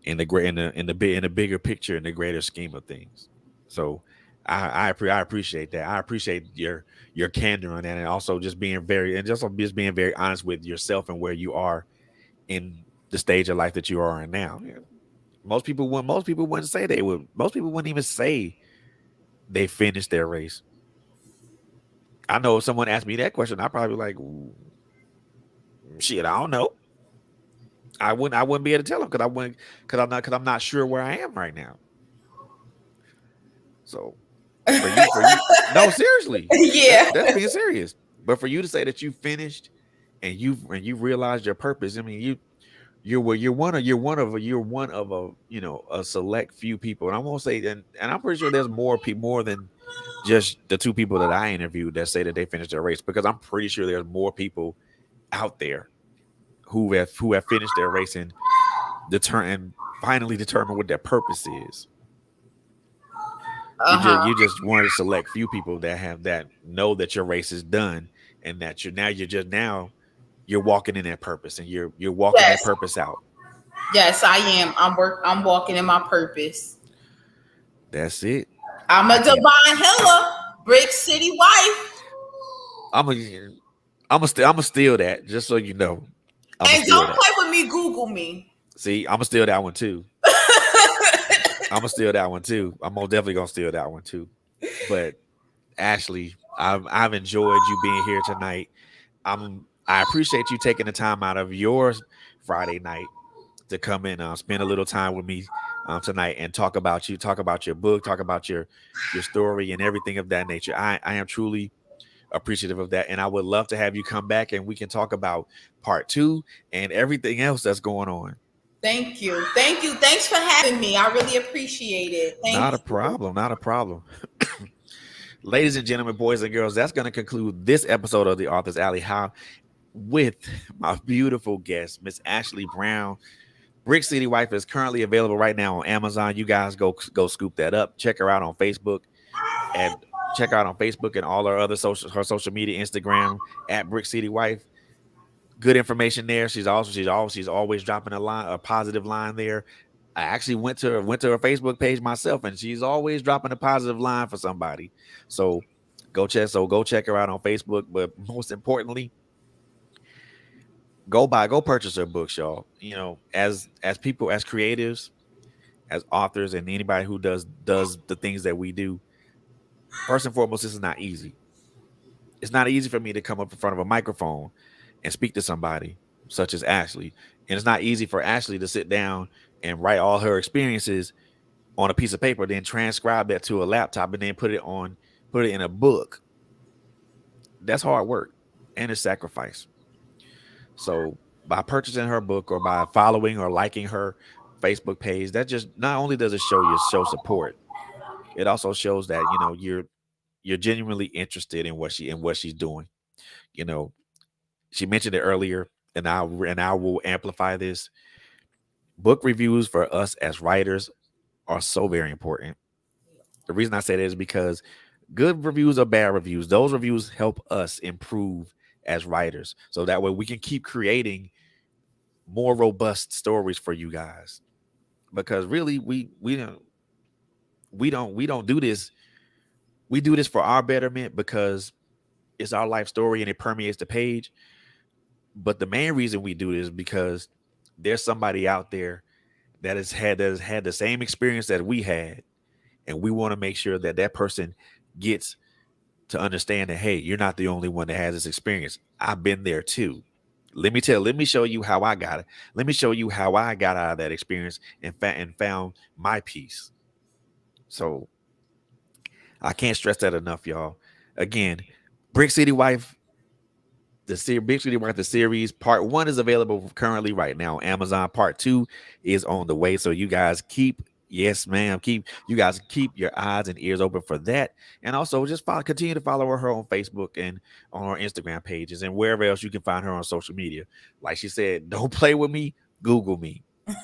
in the great in the bigger picture in the greater scheme of things. So I appreciate that. I appreciate your candor on that, and also just being very and just being very honest with yourself and where you are in the stage of life that you are in now. Yeah. Most people wouldn't say they would. Most people wouldn't even say they finished their race. I know if someone asked me that question, I'd probably be like, "Ooh, shit, I don't know. I wouldn't be able to tell them because I'm not sure where I am right now. So for you, no, seriously, Yeah. that's being serious. But for you to say that you finished and you realized your purpose, I mean, you're one of a a select few people, and I won't say and I'm pretty sure there's more people more than just the two people that I interviewed that say that they finished their race because I'm pretty sure there's more people out there who have finished their race and finally determine what their purpose is. You Uh-huh. just one of the select few people that have that know that your race is done and that you're walking in that purpose and you're walking that Yes. purpose out. Yes, I am. I'm walking in my purpose. That's it. I'm a I can't. divine healer, brick city wife. I'm a I'm gonna steal that just so you know. I'm gonna And steal don't that. play with me, Google me. See, I'm gonna steal that one too. I'm gonna steal that one too. I'm most definitely gonna steal that one too. But Ashley, I've enjoyed you being here tonight. I appreciate you taking the time out of your Friday night to come in, spend a little time with me tonight, and talk about your book, talk about your story, and everything of that nature. I am truly appreciative of that, and I would love to have you come back and we can talk about part two and everything else that's going on. Thank you. Thank you. Thanks for having me. I really appreciate it. Not Thank a you. problem. Not a problem. Ladies and gentlemen, boys and girls, that's going to conclude this episode of the Author's Alley. How with my beautiful guest, Miss Ashley Brown. Brick City Wife is currently available right now on Amazon. You guys go scoop that up. Check her out on Facebook and check her out on Facebook and all her social media, Instagram at Brick City Wife. Good information there. She's always dropping a positive line there. I actually went to her Facebook page myself, and she's always dropping a positive line for somebody. So go check her out on Facebook. But most importantly, go purchase her books, y'all. As people, as creatives, as authors, and anybody who does the things that we do, First and foremost, this is not easy. It's not easy for me to come up in front of a microphone and speak to somebody such as Ashley. And it's not easy for Ashley to sit down and write all her experiences on a piece of paper, then transcribe that to a laptop and then put it in a book. That's hard work and it's sacrifice. So by purchasing her book or by following or liking her Facebook page, that just not only does it show support, it also shows that you're genuinely interested in what she's doing. You know, she mentioned it earlier, and I will amplify this. Book reviews for us as writers are so very important. The reason I say that is because good reviews or bad reviews, those reviews help us improve as writers. So that way we can keep creating more robust stories for you guys. Because really we don't do this. We do this for our betterment because it's our life story and it permeates the page. But the main reason we do this is because there's somebody out there that has had the same experience that we had, and we want to make sure that that person gets to understand that, hey, you're not the only one that has this experience. I've been there too. Let me show you how I got it. Let me show you how I got out of that experience and found my peace. So I can't stress that enough, y'all. Again, Brick City Wife, Big City Wife, the series part one is available currently right now on Amazon. Part two is on the way. So you guys keep, yes, ma'am, keep your eyes and ears open for that. And also just continue to follow her on Facebook and on her Instagram pages and wherever else you can find her on social media. Like she said, don't play with me, Google me. So,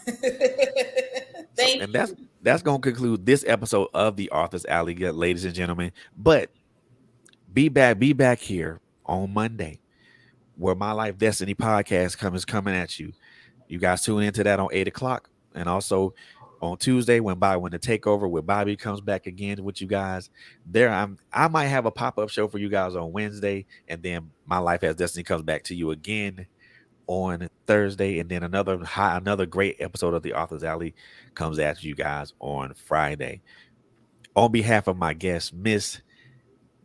Thank and you. that's gonna conclude this episode of the Author's Alley, ladies and gentlemen. But be back here on Monday, where My Life Destiny podcast is coming at you. You guys tune into that on 8 o'clock, and also on Tuesday when the takeover with Bobby comes back again with you guys. I might have a pop up show for you guys on Wednesday, and then My Life as Destiny comes back to you again on Thursday, and then another great episode of the Author's Alley comes at you guys on Friday. On behalf of my guest, Miss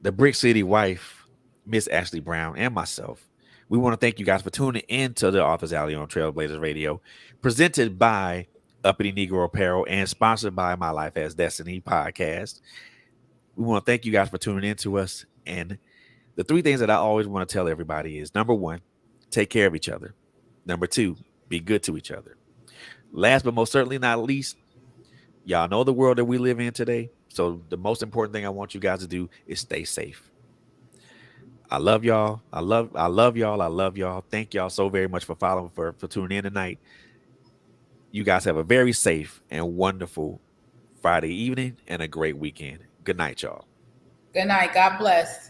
the Brick City Wife, Miss Ashley Brown, and myself, we want to thank you guys for tuning in to the Author's Alley on Trailblazers Radio, presented by Uppity Negro Apparel and sponsored by My Life as Destiny podcast. We want to thank you guys for tuning in to us. And the three things that I always want to tell everybody is number one, take care of each other. Number two, be good to each other. Last but most certainly not least, y'all know the world that we live in today. So the most important thing I want you guys to do is stay safe. I love y'all. I love y'all. I love y'all. Thank y'all so very much for following for tuning in tonight. You guys have a very safe and wonderful Friday evening and a great weekend. Good night, y'all. Good night. God bless.